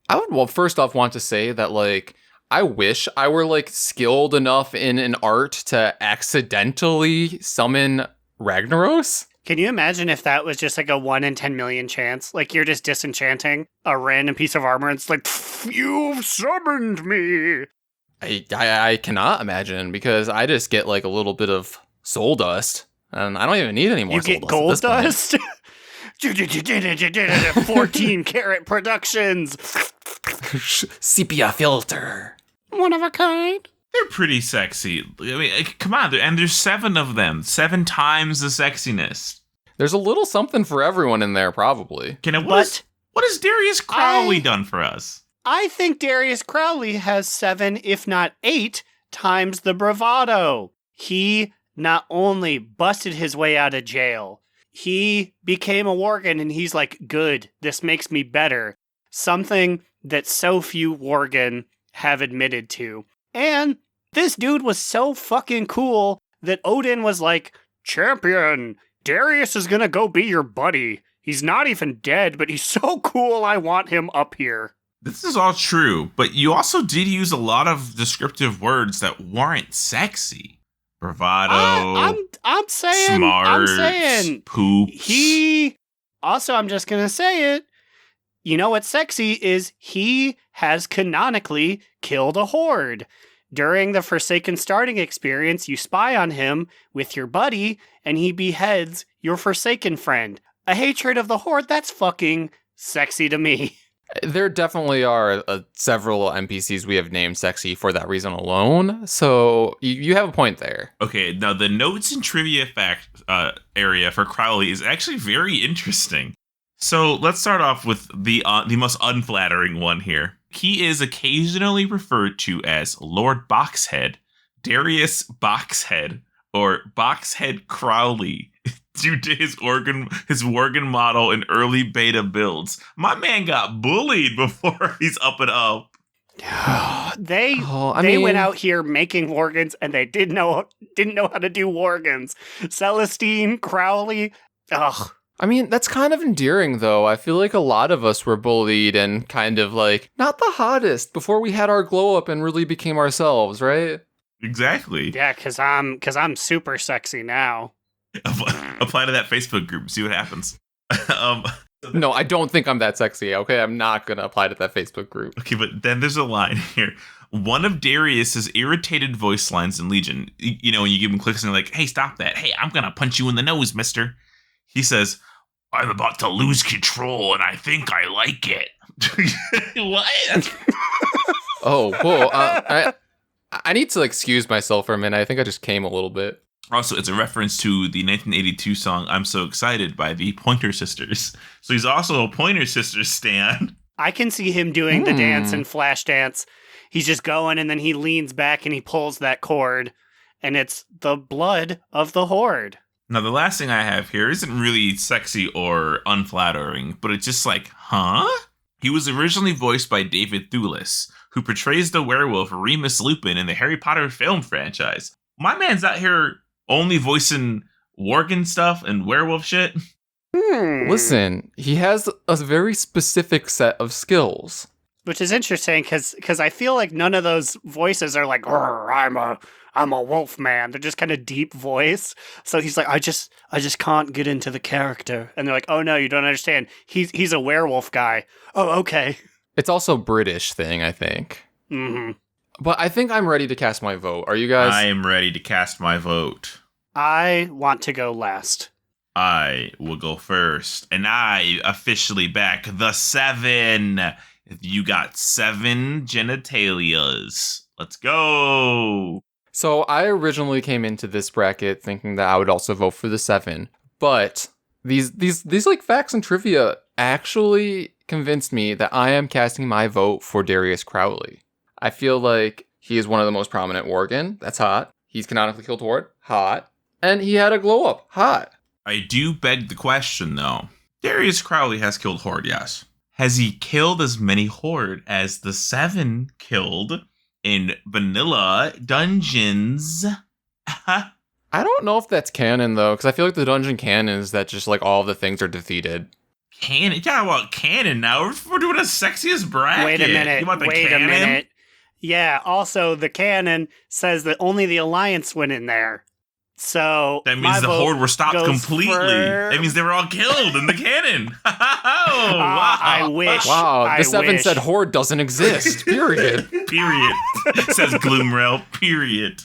I would, first off, want to say that, like, I wish I were, like, skilled enough in an art to accidentally summon Ragnaros. Can you imagine if that was just like a 1 in 10 million chance? Like you're just disenchanting a random piece of armor and it's like, you've summoned me. I cannot imagine, because I just get like a little bit of soul dust and I don't even need any more you soul get dust. Gold dust? 14 karat productions. Sepia filter. One of a kind. They're pretty sexy. I mean, come on. And there's 7 of them. 7 times the sexiness. There's a little something for everyone in there, probably. What has Darius Crowley done for us? I think Darius Crowley has 7, if not 8, times the bravado. He not only busted his way out of jail, he became a Worgen and he's like, good, this makes me better. Something that so few Worgen have admitted to. And this dude was so fucking cool that Odin was like, champion, Darius is gonna go be your buddy. He's not even dead, but he's so cool, I want him up here. This is all true, but you also did use a lot of descriptive words that weren't sexy. Bravado, I'm saying, smart, poops. I'm just gonna say it. You know what's sexy is he has canonically killed a horde. During the Forsaken starting experience, you spy on him with your buddy, and he beheads your Forsaken friend. A hatred of the horde, that's fucking sexy to me. There definitely are several NPCs we have named sexy for that reason alone, so you have a point there. Okay, now the notes and trivia fact area for Crowley is actually very interesting. So let's start off with the most unflattering one here. He is occasionally referred to as Lord Boxhead, Darius Boxhead, or Boxhead Crowley due to his Worgen model in early beta builds. My man got bullied before he's up and up. They went out here making Worgens and they didn't know how to do Worgens. Celestine, Crowley, ugh. I mean, that's kind of endearing, though. I feel like a lot of us were bullied and kind of like, not the hottest before we had our glow up and really became ourselves, right? Exactly. Yeah, because I'm super sexy now. Apply to that Facebook group, see what happens. No, I don't think I'm that sexy, okay? I'm not going to apply to that Facebook group. Okay, but then there's a line here. One of Darius's irritated voice lines in Legion, you know, when you give him clicks and they're like, hey, stop that. Hey, I'm going to punch you in the nose, mister. He says, I'm about to lose control, and I think I like it. What? Oh, whoa. I need to excuse myself for a minute. I think I just came a little bit. Also, it's a reference to the 1982 song I'm So Excited by the Pointer Sisters. So he's also a Pointer Sisters stan. I can see him doing the dance in Flashdance. He's just going, and then he leans back and he pulls that cord, and it's the blood of the Horde. Now, the last thing I have here isn't really sexy or unflattering, but it's just like, huh? He was originally voiced by David Thewlis, who portrays the werewolf Remus Lupin in the Harry Potter film franchise. My man's out here only voicing Worgen stuff and werewolf shit. Listen, he has a very specific set of skills. Which is interesting, because I feel like none of those voices are like, I'm a wolf man. They're just kind of deep voice. So he's like, I just can't get into the character. And they're like, oh no, you don't understand. He's a werewolf guy. Oh, okay. It's also a British thing, I think. Mm-hmm. But I think I'm ready to cast my vote. Are you guys? I am ready to cast my vote. I want to go last. I will go first. And I officially back the 7. You got 7 genitalias. Let's go. So I originally came into this bracket thinking that I would also vote for the 7, but these like facts and trivia actually convinced me that I am casting my vote for Darius Crowley. I feel like he is one of the most prominent Worgen. That's hot. He's canonically killed Horde. Hot. And he had a glow up. Hot. I do beg the question, though. Darius Crowley has killed Horde, yes. Has he killed as many Horde as the 7 killed in vanilla dungeons? I don't know if that's canon, though, because I feel like the dungeon canon is that just like all the things are defeated. Canon? Yeah, well, canon now. We're doing a sexiest bracket. Wait a minute. You want the Wait canon? a minute. Yeah, also the canon says that only the Alliance went in there. So that means the Horde were stopped completely. That means they were all killed in the canon. Oh, wow. I wish. Wow, the 7 said Horde doesn't exist. Period. Period. Says Gloomrail. Period.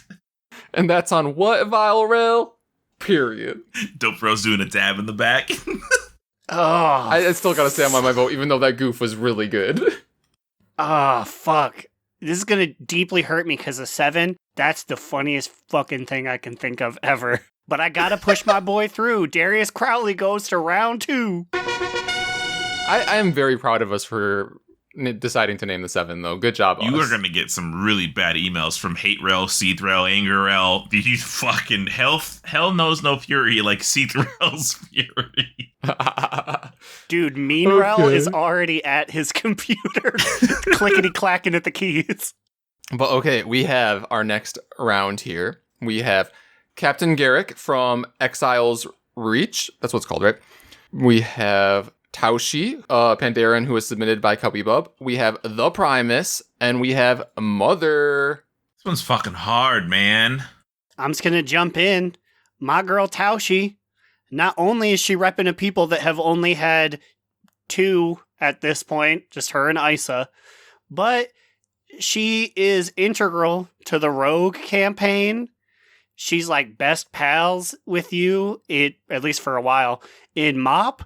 And that's on what, Vile Rail? Period. Dope Bros doing a dab in the back. Oh, I still gotta stand by my vote, even though that goof was really good. Fuck. This is gonna deeply hurt me because of 7. That's the funniest fucking thing I can think of ever. But I gotta push my boy through. Darius Crowley goes to round 2. I am very proud of us for deciding to name the 7, though. Good job, You us. are going to get some really bad emails from Hate Rail, Seed Rail, Anger Rail. These fucking hell knows no fury like Seed Rail's fury. Dude, Mean Rail is already at his computer, clickety-clacking at the keys. But okay, we have our next round here. We have Captain Garrick from Exile's Reach. That's what it's called, right? We have Taushi, Pandaren, who was submitted by Cubby We have The Primus, and we have Mother. This one's fucking hard, man. I'm just gonna jump in. My girl Taushi, not only is she repping a people that have only had 2 at this point, just her and Isa, but she is integral to the Rogue campaign. She's like best pals with you, at least for a while, in MOP.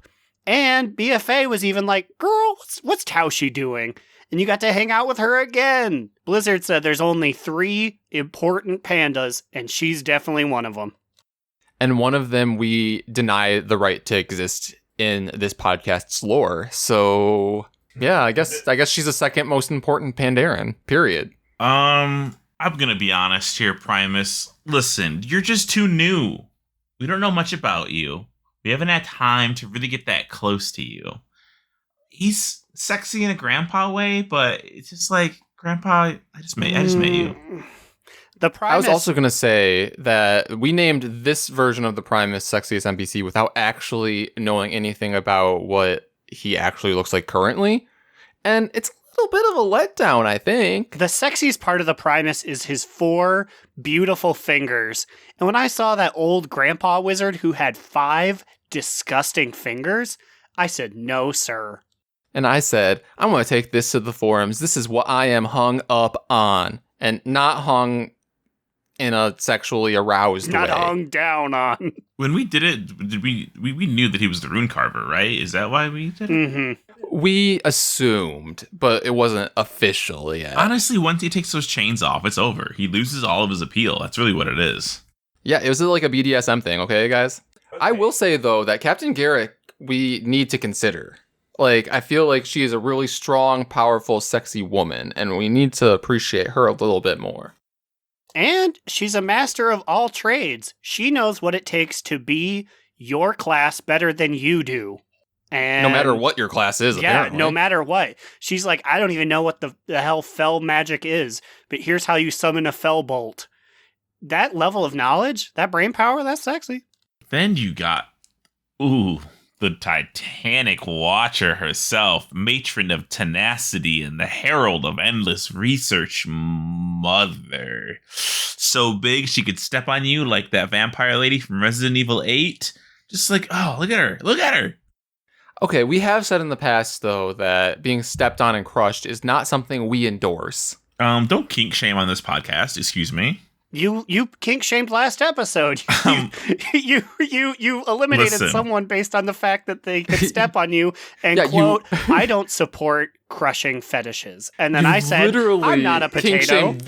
And BFA was even like, girl, what's Taushi doing? And you got to hang out with her again. Blizzard said there's only 3 important pandas, and she's definitely one of them. And one of them we deny the right to exist in this podcast's lore. So yeah, I guess she's the second most important Pandaren, period. I'm gonna be honest here, Primus. Listen, you're just too new. We don't know much about you. We haven't had time to really get that close to you. He's sexy in a grandpa way, but it's just like, Grandpa, I just met you. The Primus. I was also going to say that we named this version of the Primus Sexiest NPC without actually knowing anything about what he actually looks like currently. And it's a little bit of a letdown, I think. The sexiest part of the Primus is his 4 beautiful fingers. And when I saw that old grandpa wizard who had 5 disgusting fingers, I said, no, sir. And I said, I'm going to take this to the forums. This is what I am hung up on. And not hung in a sexually aroused Not way. hung down on. When we did it, did we knew that he was the rune carver, right? Is that why we did it? Mm-hmm. We assumed, but it wasn't official yet. Honestly, once he takes those chains off, it's over. He loses all of his appeal. That's really what it is. Yeah, it was like a BDSM thing, okay, guys? Okay. I will say, though, that Captain Garrick, we need to consider. Like, I feel like she is a really strong, powerful, sexy woman, and we need to appreciate her a little bit more. And she's a master of all trades. She knows what it takes to be your class better than you do. And no matter what your class is, yeah, apparently. No matter what. She's like, I don't even know what the hell fell magic is, but here's how you summon a fell bolt. That level of knowledge, that brain power, that's sexy. Then you got, the Titanic Watcher herself, Matron of Tenacity and the Herald of Endless Research Mother. So big she could step on you like that vampire lady from Resident Evil 8. Just like, oh, look at her. Look at her. Okay, we have said in the past, though, that being stepped on and crushed is not something we endorse. Don't kink shame on this podcast, excuse me. You kink shamed last episode. You eliminated someone based on the fact that they could step on you and quote, I don't support crushing fetishes. And then I said, I'm not a potato.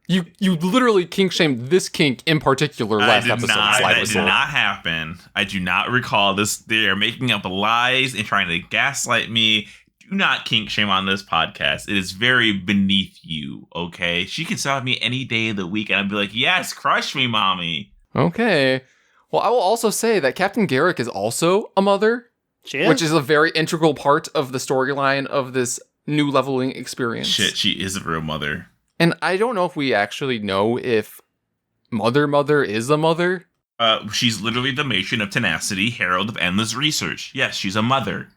You literally kink shamed this kink in particular last episode. That did not happen. I do not recall this. They are making up lies and trying to gaslight me. Do not kink shame on this podcast. It is very beneath you, okay? She can stop me any day of the week and I'd be like, yes, crush me, mommy. Okay. Well, I will also say that Captain Garrick is also a mother. She is. Which is a very integral part of the storyline of this new leveling experience. Shit, she is a real mother. And I don't know if we actually know if Mother is a mother. She's literally the matron of Tenacity, Herald of Endless Research. Yes, she's a mother.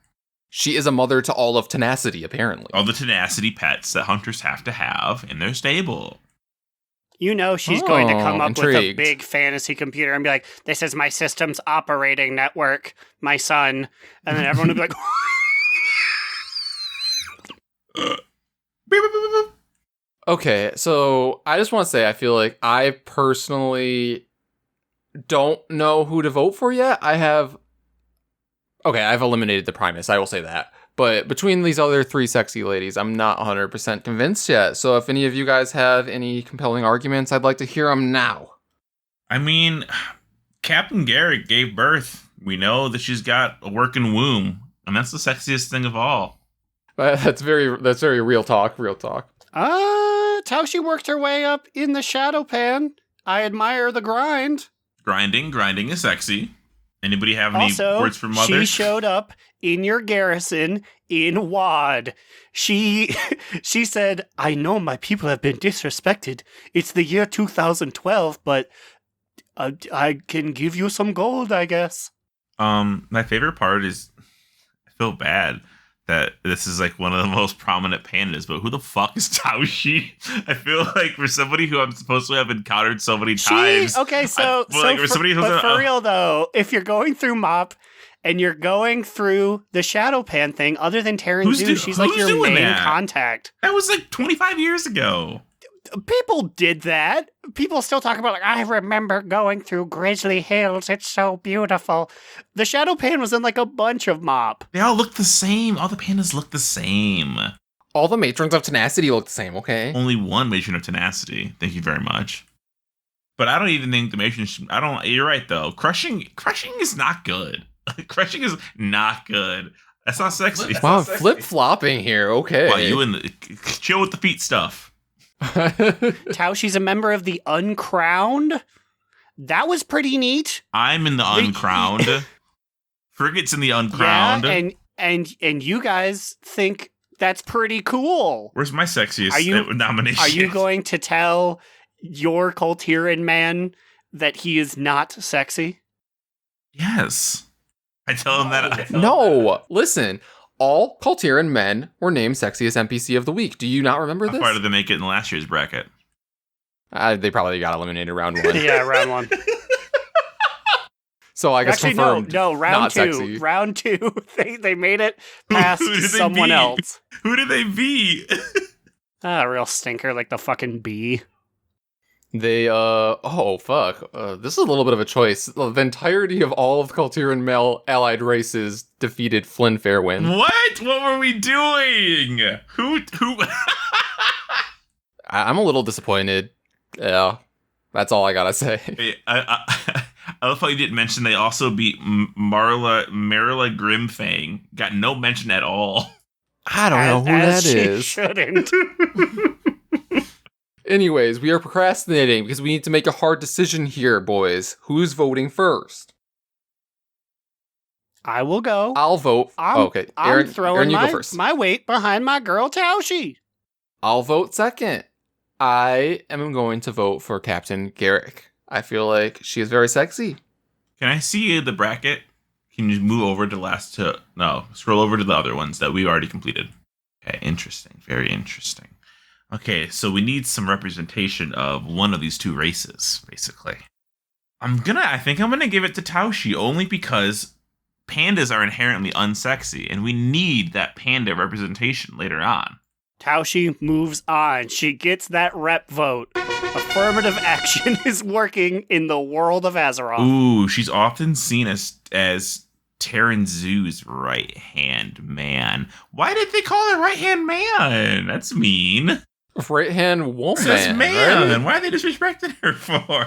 She is a mother to all of Tenacity, apparently. All the Tenacity pets that hunters have to have in their stable. You know she's going to come up with a big fantasy computer and be like, this is my system's operating network, my son. And then everyone will be like... Okay, so I just want to say I feel like I personally don't know who to vote for yet. I've eliminated the Primus, I will say that. But between these other 3 sexy ladies, I'm not 100% convinced yet. So if any of you guys have any compelling arguments, I'd like to hear them now. I mean, Captain Garrick gave birth. We know that she's got a working womb, and that's the sexiest thing of all. That's very real talk, It's how she worked her way up in the shadow pan. I admire the grind. Grinding is sexy. Anybody have any words for mother? She showed up in your garrison in WAD. She said, I know my people have been disrespected. It's the year 2012, but I can give you some gold, I guess. My favorite part is, I feel bad that this is like one of the most prominent pandas, but who the fuck is Taoshi? I feel like for somebody who I'm supposed to have encountered so many times. Okay, for real though, if you're going through MOP and you're going through the Shadow Pan thing, other than Terran Zoo, she's like your main contact. That was like 25 years ago. People did that. People still talk about, like, I remember going through Grizzly Hills. It's so beautiful. The Shadow Pan was in, like, a bunch of MOP. They all look the same. All the pandas look the same. All the matrons of Tenacity look the same, okay? Only one matron of Tenacity. Thank you very much. But I don't even think the matron you're right, though. Crushing is not good. Crushing is not good. That's not sexy. Wow, flip-flopping here. Okay. Wow, you in the chill with the feet stuff. Taoshi's a member of the Uncrowned. That was pretty neat. I'm in the Uncrowned. Friggate's in the Uncrowned. Yeah, and you guys think that's pretty cool. Where's my sexiest nomination? Are you going to tell your Kultiran man that he is not sexy? Yes. I tell him that. No, listen. All Kultiran men were named Sexiest NPC of the Week. Do you not remember this? How far did they make it in last year's bracket? They probably got eliminated round 1. Yeah, round 1. So I guess actually confirmed. No, round not 2. Sexy. Round 2. They made it past someone else. Who did they beat? Real stinker like the fucking bee. They, oh, fuck. This is a little bit of a choice. The entirety of all of Kultiran male allied races defeated Flynn Fairwind. What? What were we doing? Who? I'm a little disappointed. Yeah. That's all I gotta say. Hey, I love how you didn't mention they also beat Marla Grimfang. Got no mention at all. I don't know who that is. Shouldn't. Anyways, we are procrastinating because we need to make a hard decision here, boys. Who's voting first? I will go. I'll vote. Okay, Aaron, I'm throwing Aaron, you go first. my weight behind my girl Taoshi. I'll vote second. I am going to vote for Captain Garrick. I feel like she is very sexy. Can I see the bracket? Can you move over to scroll over to the other ones that we've already completed. Okay, interesting. Very interesting. Okay, so we need some representation of one of these two races, basically. I think I'm gonna give it to Taoshi only because pandas are inherently unsexy, and we need that panda representation later on. Taoshi moves on. She gets that rep vote. Affirmative action is working in the world of Azeroth. Ooh, she's often seen as Terran Zoo's right-hand man. Why did they call her right-hand man? That's mean. Right-hand woman. Says man. Right? Why are they disrespecting her for?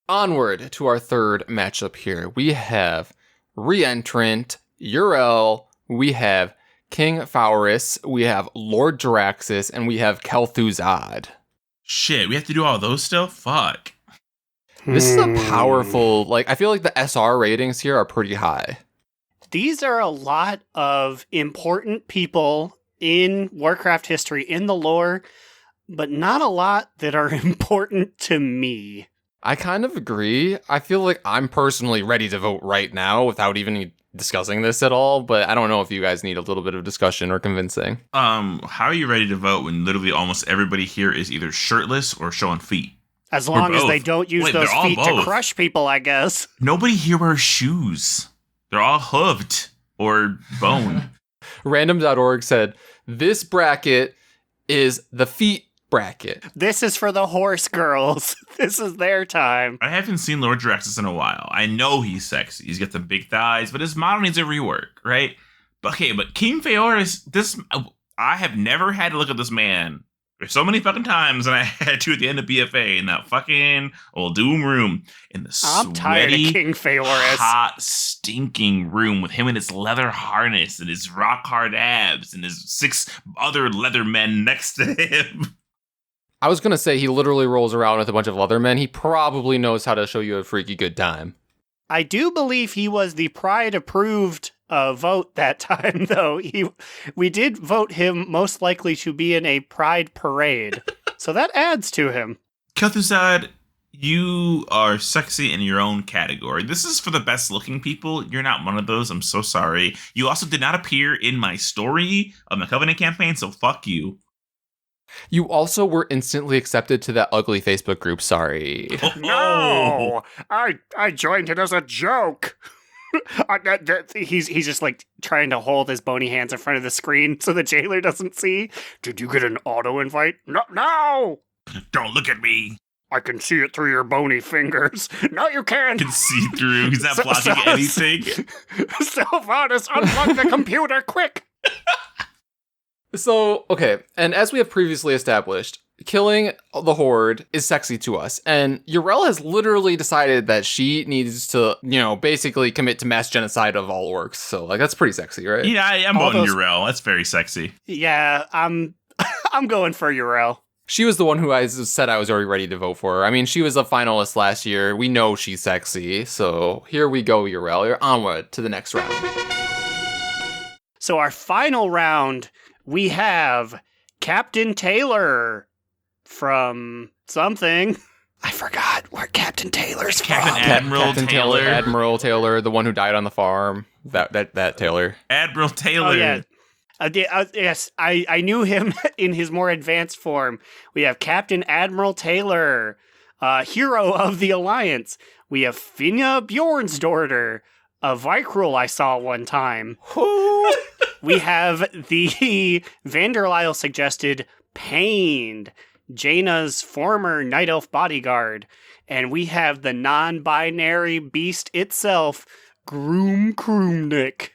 Onward to our third matchup here. We have Reentrant, Urel, we have King Faurus, we have Lord Jaraxxus, and we have Kel'Thuzad. Shit, we have to do all those still? Fuck. This is a powerful, I feel like the SR ratings here are pretty high. These are a lot of important people in Warcraft history, in the lore, but not a lot that are important to me. I kind of agree. I feel like I'm personally ready to vote right now without even discussing this at all, but I don't know if you guys need a little bit of discussion or convincing. How are you ready to vote when literally almost everybody here is either shirtless or showing feet? As long as they don't use those feet to crush people, I guess. Nobody here wears shoes. They're all hooved or bone. Random.org said, this bracket is the feet bracket. This is for the horse girls. This is their time. I haven't seen Lord Jaraxxus in a while. I know he's sexy. He's got the big thighs, but his model needs a rework, right? But King Faurus, I have never had to look at this man. There's so many fucking times, and I had to at the end of BFA in that fucking old Doom room. In the I'm tired of King Faurus. Hot, stinking room with him in his leather harness and his rock hard abs and his 6 other leather men next to him. I was going to say he literally rolls around with a bunch of leather men. He probably knows how to show you a freaky good time. I do believe he was the Pride-approved vote that time, though. We did vote him most likely to be in a Pride parade. So that adds to him. Kel'Thuzad, you are sexy in your own category. This is for the best looking people. You're not one of those. I'm so sorry. You also did not appear in my story of my Covenant campaign, so fuck you. You also were instantly accepted to that ugly Facebook group, sorry. No! I joined it as a joke. He's just trying to hold his bony hands in front of the screen so the jailer doesn't see. Did you get an auto invite? No! Don't look at me. I can see it through your bony fingers. No, you can't. I can see through. He's not blocking anything. Sylvanas, unplug the computer, quick! So, okay, and as we have previously established, killing the Horde is sexy to us. And Yrel has literally decided that she needs to, basically commit to mass genocide of all orcs. So, like, that's pretty sexy, right? Yeah, I'm All voting those- Yrel. That's very sexy. Yeah, I'm going for Yrel. She was the one who I said I was already ready to vote for. I mean, she was a finalist last year. We know she's sexy. So here we go, Yrel. You're onward to the next round. So our final round, we have Captain Taylor from something. I forgot where Captain Taylor's from. Captain Taylor. Admiral Taylor, the one who died on the farm. That Taylor. Admiral Taylor. Oh, yeah. Yes, I knew him in his more advanced form. We have Captain Admiral Taylor, hero of the Alliance. We have Finja Bjornsdorter, a Vicryl I saw one time. We have the Vanderlyle suggested Pained, Jaina's former Night Elf bodyguard. And we have the non-binary beast itself, Groom Kroomnik.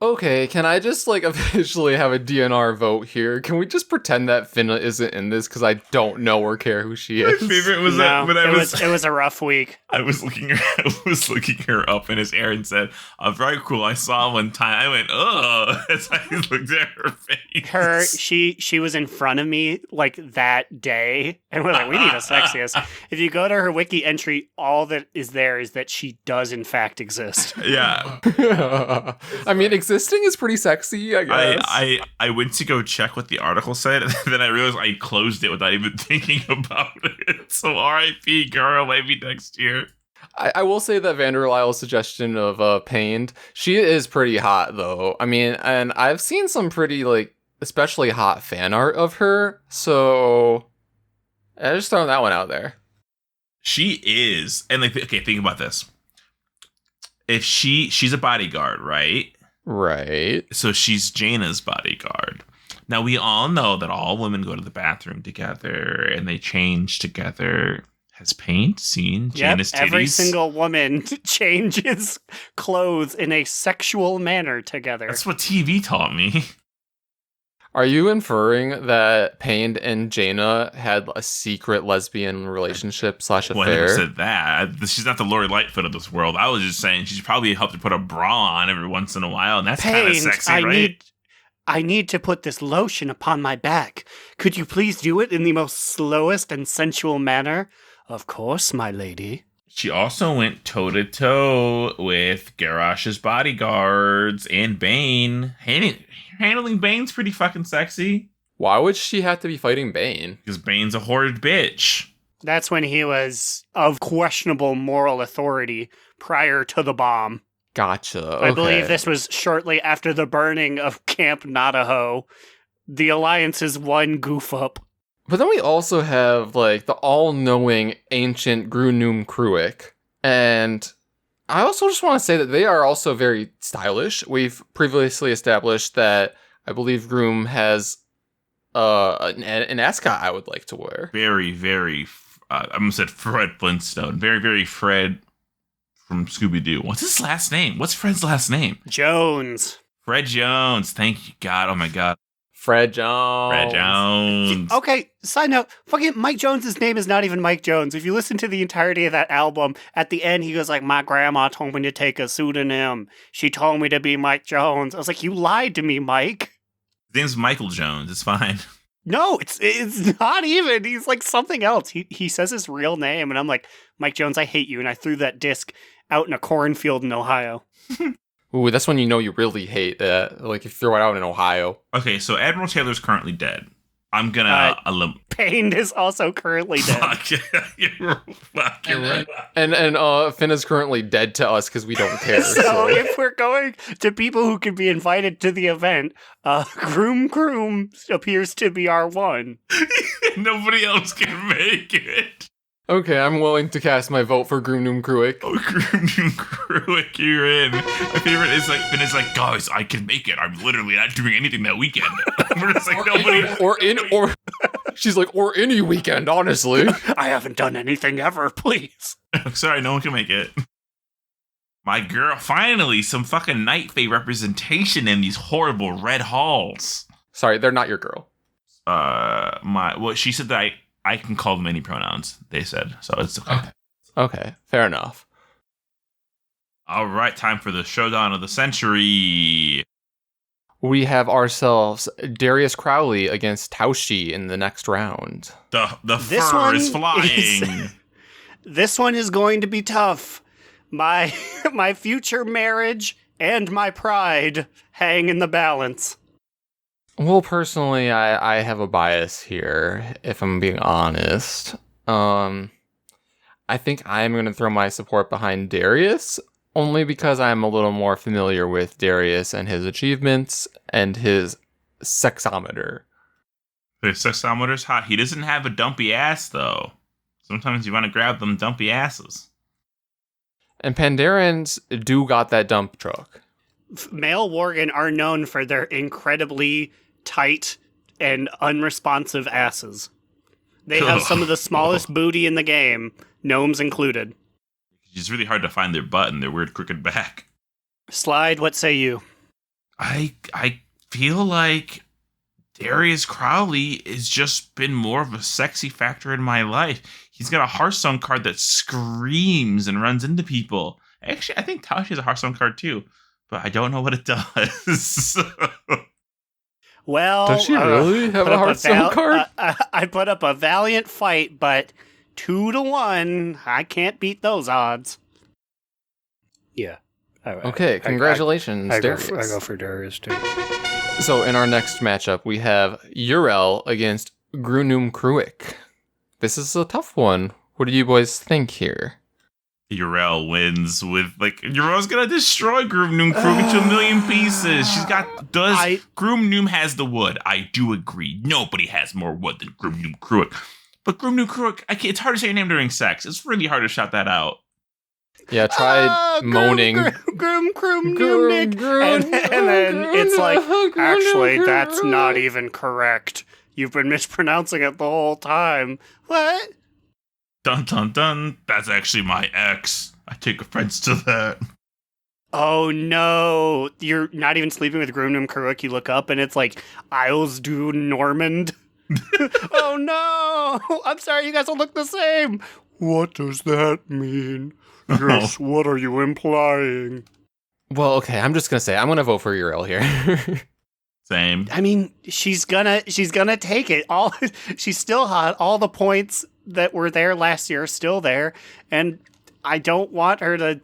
Okay, can I just, officially have a DNR vote here? Can we just pretend that Finna isn't in this? Because I don't know or care who she My is. favorite was No, that when it was a rough week. I was looking her up, and as Aaron said, very cool. I saw one time. I went, oh, as I looked at her face. She was in front of me that day, and we're like, we need a sexiest. If you go to her wiki entry, all that is there is that she does in fact exist. Yeah. I mean, existing is pretty sexy, I guess. I went to go check what the article said, and then I realized I closed it without even thinking about it. So R.I.P. girl, maybe next year. I will say that Vanderlyle's suggestion of Pained, she is pretty hot, though. I mean, and I've seen some pretty, especially hot fan art of her, so I just throwing that one out there. She is. And, okay, think about this. If she's a bodyguard, right? Right. So she's Jaina's bodyguard. Now, we all know that all women go to the bathroom together and they change together. Has Pain seen Jaina's titties? Every single woman changes clothes in a sexual manner together. That's what TV taught me. Are you inferring that Pained and Jaina had a secret lesbian relationship / affair? Well, I never said that. She's not the Lori Lightfoot of this world. I was just saying she should probably help to put a bra on every once in a while, and that's kind of sexy, right? I need to put this lotion upon my back. Could you please do it in the most slowest and sensual manner? Of course, my lady. She also went toe-to-toe with Garrosh's bodyguards and Bane. Handling Bane's pretty fucking sexy. Why would she have to be fighting Bane? Because Bane's a horrid bitch. That's when he was of questionable moral authority prior to the bomb. Gotcha. Okay. I believe this was shortly after the burning of Camp Navajo. The Alliance's one goof up. But then we also have, the all-knowing ancient Grunum Kruik. And I also just want to say that they are also very stylish. We've previously established that I believe Groom has an ascot I would like to wear. Very, very, I almost said Fred Flintstone. Very, very Fred from Scooby-Doo. What's his last name? What's Fred's last name? Jones. Fred Jones. Thank you, God. Oh, my God. Fred Jones. Fred Jones. Okay, side note, fucking Mike Jones's name is not even Mike Jones. If you listen to the entirety of that album, at the end he goes my grandma told me to take a pseudonym. She told me to be Mike Jones. I was like, you lied to me, Mike. His name's Michael Jones. It's fine. No, it's not even. He's something else. He says his real name, and I'm like, Mike Jones, I hate you. And I threw that disc out in a cornfield in Ohio. Ooh, that's when you know you really hate that. If you throw it out in Ohio. Okay, so Admiral Taylor's currently dead. I'm gonna Pained is also currently dead. Fuck, you're right. And Finn is currently dead to us because we don't care. So if we're going to people who can be invited to the event, Groom appears to be our one. Nobody else can make it. Okay, I'm willing to cast my vote for Grunum Kruik. Oh, Grunum Kruik, you're in. My favorite is Finn is guys, I can make it. I'm literally not doing anything that weekend. We're just nobody. She's or any weekend, honestly. I haven't done anything ever, please. Sorry, no one can make it. My girl, finally, some fucking Night Fae representation in these horrible red halls. Sorry, they're not your girl. She said that I can call them any pronouns. They said so. It's okay. Okay, fair enough. All right, time for the showdown of the century. We have ourselves Darius Crowley against Taushi in the next round. The This fur one is flying. This one is going to be tough. My my future marriage and my pride hang in the balance. Well, personally, I have a bias here, if I'm being honest. I think I'm going to throw my support behind Darius, only because I'm a little more familiar with Darius and his achievements and his sexometer. The sexometer's hot. He doesn't have a dumpy ass, though. Sometimes you want to grab them dumpy asses. And Pandarans do got that dump truck. Male Worgen are known for their incredibly tight and unresponsive asses. They have some of the smallest booty in the game, gnomes included. It's really hard to find their butt and their weird crooked back. Slide, what say you? I feel like Darius Crowley has just been more of a sexy factor in my life. He's got a Hearthstone card that screams and runs into people. Actually, I think Tashi has a Hearthstone card too, but I don't know what it does. Well, Does she really have a Hearthstone card? I put up a valiant fight, but 2-1, I can't beat those odds. Yeah. Okay, congratulations, Darius. I go for Darius too. So in our next matchup, we have Urel against Grunum Kruik. This is a tough one. What do you boys think here? Urel wins with, Urel's gonna destroy Groom Krug into a million pieces. Groom has the wood. I do agree. Nobody has more wood than Groom Krug. But Groom Krug, it's hard to say your name during sex. It's really hard to shout that out. Yeah, try moaning. Groom, Nick. And then it's like, actually, that's not even correct. You've been mispronouncing it the whole time. What? Dun dun dun. That's actually my ex. I take offense to that. Oh no. You're not even sleeping with Groom Karuk. You look up and it's like Isles du Normand. Oh no. I'm sorry, you guys all look the same. What does that mean? Yes, what are you implying? Well, okay, I'm just gonna say I'm gonna vote for Urel here. Same. I mean, she's gonna take it. She's still hot. All the points that were there last year are still there, and I don't want her to.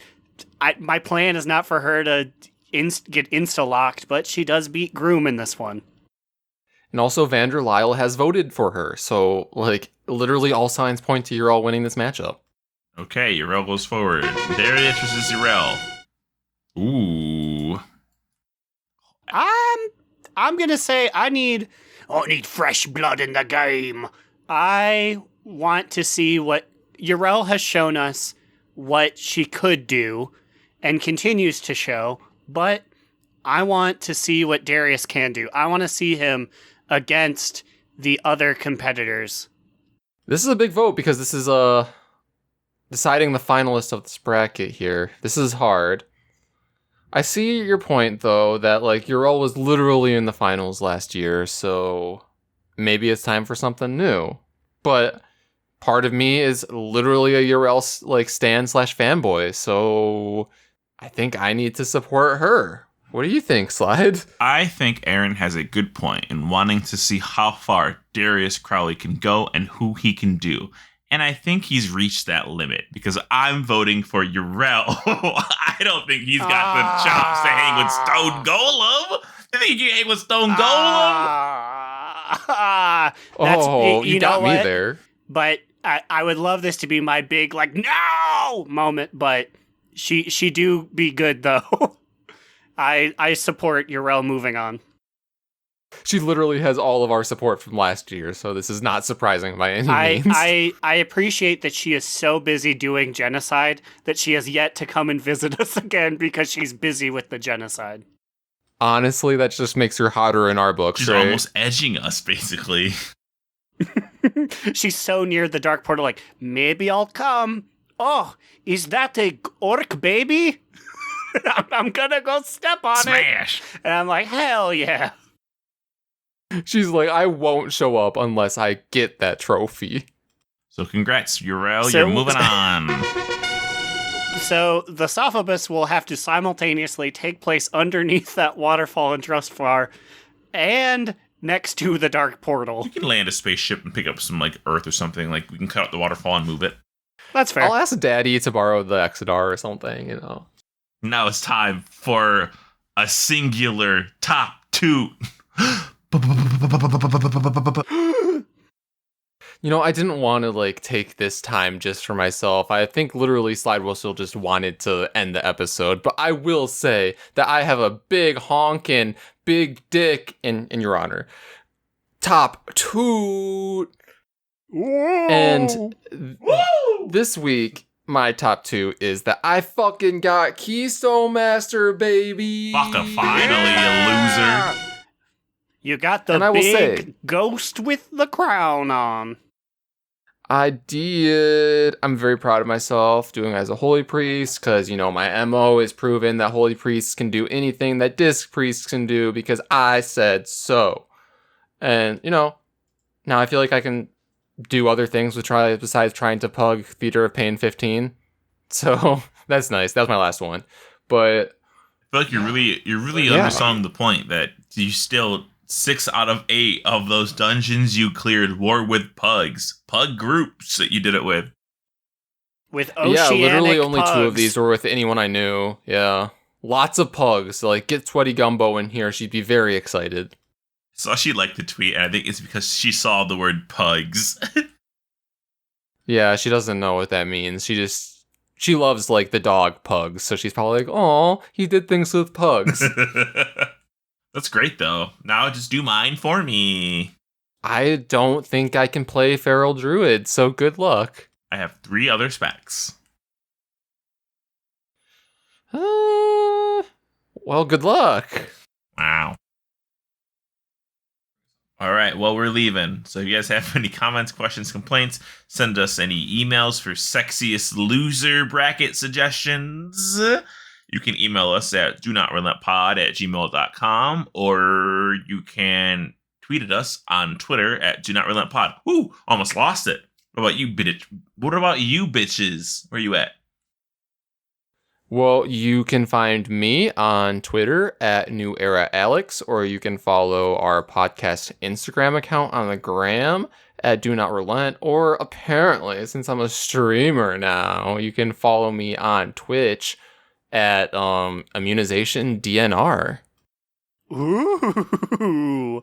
My plan is not for her to get insta locked, but she does beat Groom in this one. And also, Vander Lyle has voted for her, so literally all signs point to Urel winning this matchup. Okay, Urel goes forward. Darius versus Urel. Ooh. I'm gonna say I need fresh blood in the game. I want to see what Urel has shown us, what she could do, and continues to show. But I want to see what Darius can do. I want to see him against the other competitors. This is a big vote because this is deciding the finalist of this bracket here. This is hard. I see your point, though, that Urel was literally in the finals last year, so maybe it's time for something new. But part of me is literally a Urel stan/fanboy, so I think I need to support her. What do you think, Slide? I think Aaron has a good point in wanting to see how far Darius Crowley can go and who he can do. And I think he's reached that limit because I'm voting for Urel. I don't think he's got the chops to hang with Stone Golem. You think you hang with Stone Golem? You got me there. But I would love this to be my big no moment. But she do be good though. I support Urel moving on. She literally has all of our support from last year, so this is not surprising by any means. I appreciate that she is so busy doing genocide that she has yet to come and visit us again because she's busy with the genocide. Honestly, that just makes her hotter in our books, She's right? almost edging us, basically. She's so near the dark portal, maybe I'll come. Oh, is that a orc baby? I'm gonna go step on Smash. it. And I'm like, hell yeah. She's like, I won't show up unless I get that trophy. So congrats, Uriel. So- You're moving on. So the Sophobus will have to simultaneously take place underneath that waterfall in Trustfar and next to the Dark Portal. You can land a spaceship and pick up some like Earth or something. Like we can cut out the waterfall and move it. That's fair. I'll ask Daddy to borrow the Exodar or something, you know. Now it's time for a singular top 2. You know, I didn't want to like take this time just for myself. I think literally Slidewhistle just wanted to end the episode, but I will say that I have a big honkin' big dick in your honor. Top 2. Whoa. And this week, my top 2 is that I fucking got Keystone Master, baby. Fucka, finally, you loser. You got the And I will big say- ghost with the crown on. I did. I'm very proud of myself doing as a holy priest because, you know, my MO is proven that holy priests can do anything that disc priests can do because I said so. And, you know, now I feel like I can do other things besides trying to pug Theater of Pain 15. So that's nice. That was my last one. But I feel like you're really Yeah. underselling the point that you still 6 out of 8 of those dungeons you cleared were with pugs, pug groups that you did it with. With yeah, oceanic literally only pugs. 2 of these were with anyone I knew. Yeah. Lots of pugs. Like, get Sweaty Gumbo in here. She'd be very excited. So she liked the tweet, and I think it's because she saw the word pugs. Yeah, she doesn't know what that means. She loves, like, the dog pugs. So she's probably like, oh, he did things with pugs. That's great, though. Now just do mine for me. I don't think I can play Feral Druid, so good luck. I have 3 other specs. Well, good luck. Wow. All right, well, we're leaving. So if you guys have any comments, questions, complaints, send us any emails for sexiest loser bracket suggestions. You can email us at donotrelentpod@gmail.com, or you can tweet at us on Twitter at donotrelentpod. Ooh, almost lost it. What about you, bitch? What about you, bitches? Where you at? Well, you can find me on Twitter at New Era Alex, or you can follow our podcast Instagram account on the gram at Do Not Relent, or apparently, since I'm a streamer now, you can follow me on Twitch at Immunization DNR. Ooh.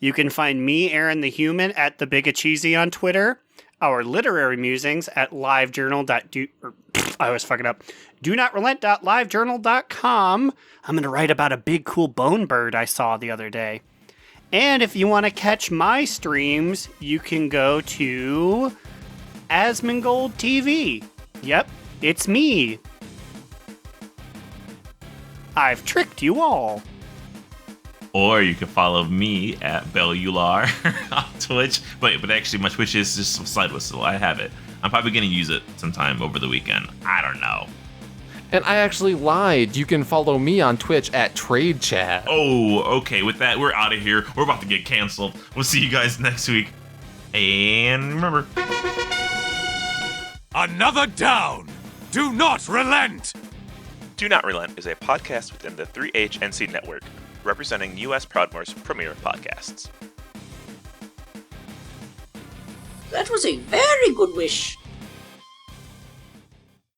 You can find me, Aaron the Human, at The Big Cheesy on Twitter. Our literary musings at DoNotRelent.livejournal.com. I'm going to write about a big cool bone bird I saw the other day. And if you want to catch my streams, you can go to Asmongold TV. Yep, it's me. I've tricked you all. Or you can follow me at Bellular on Twitch. But actually, my Twitch is just Slidewhistle. I have it. I'm probably going to use it sometime over the weekend. I don't know. And I actually lied. You can follow me on Twitch at Trade Chat. Oh, okay. With that, we're out of here. We're about to get canceled. We'll see you guys next week. And remember, Another down! Do not relent! Do Not Relent is a podcast within the 3HNC network, representing U.S. Proudmoore's premier podcasts. That was a very good wish.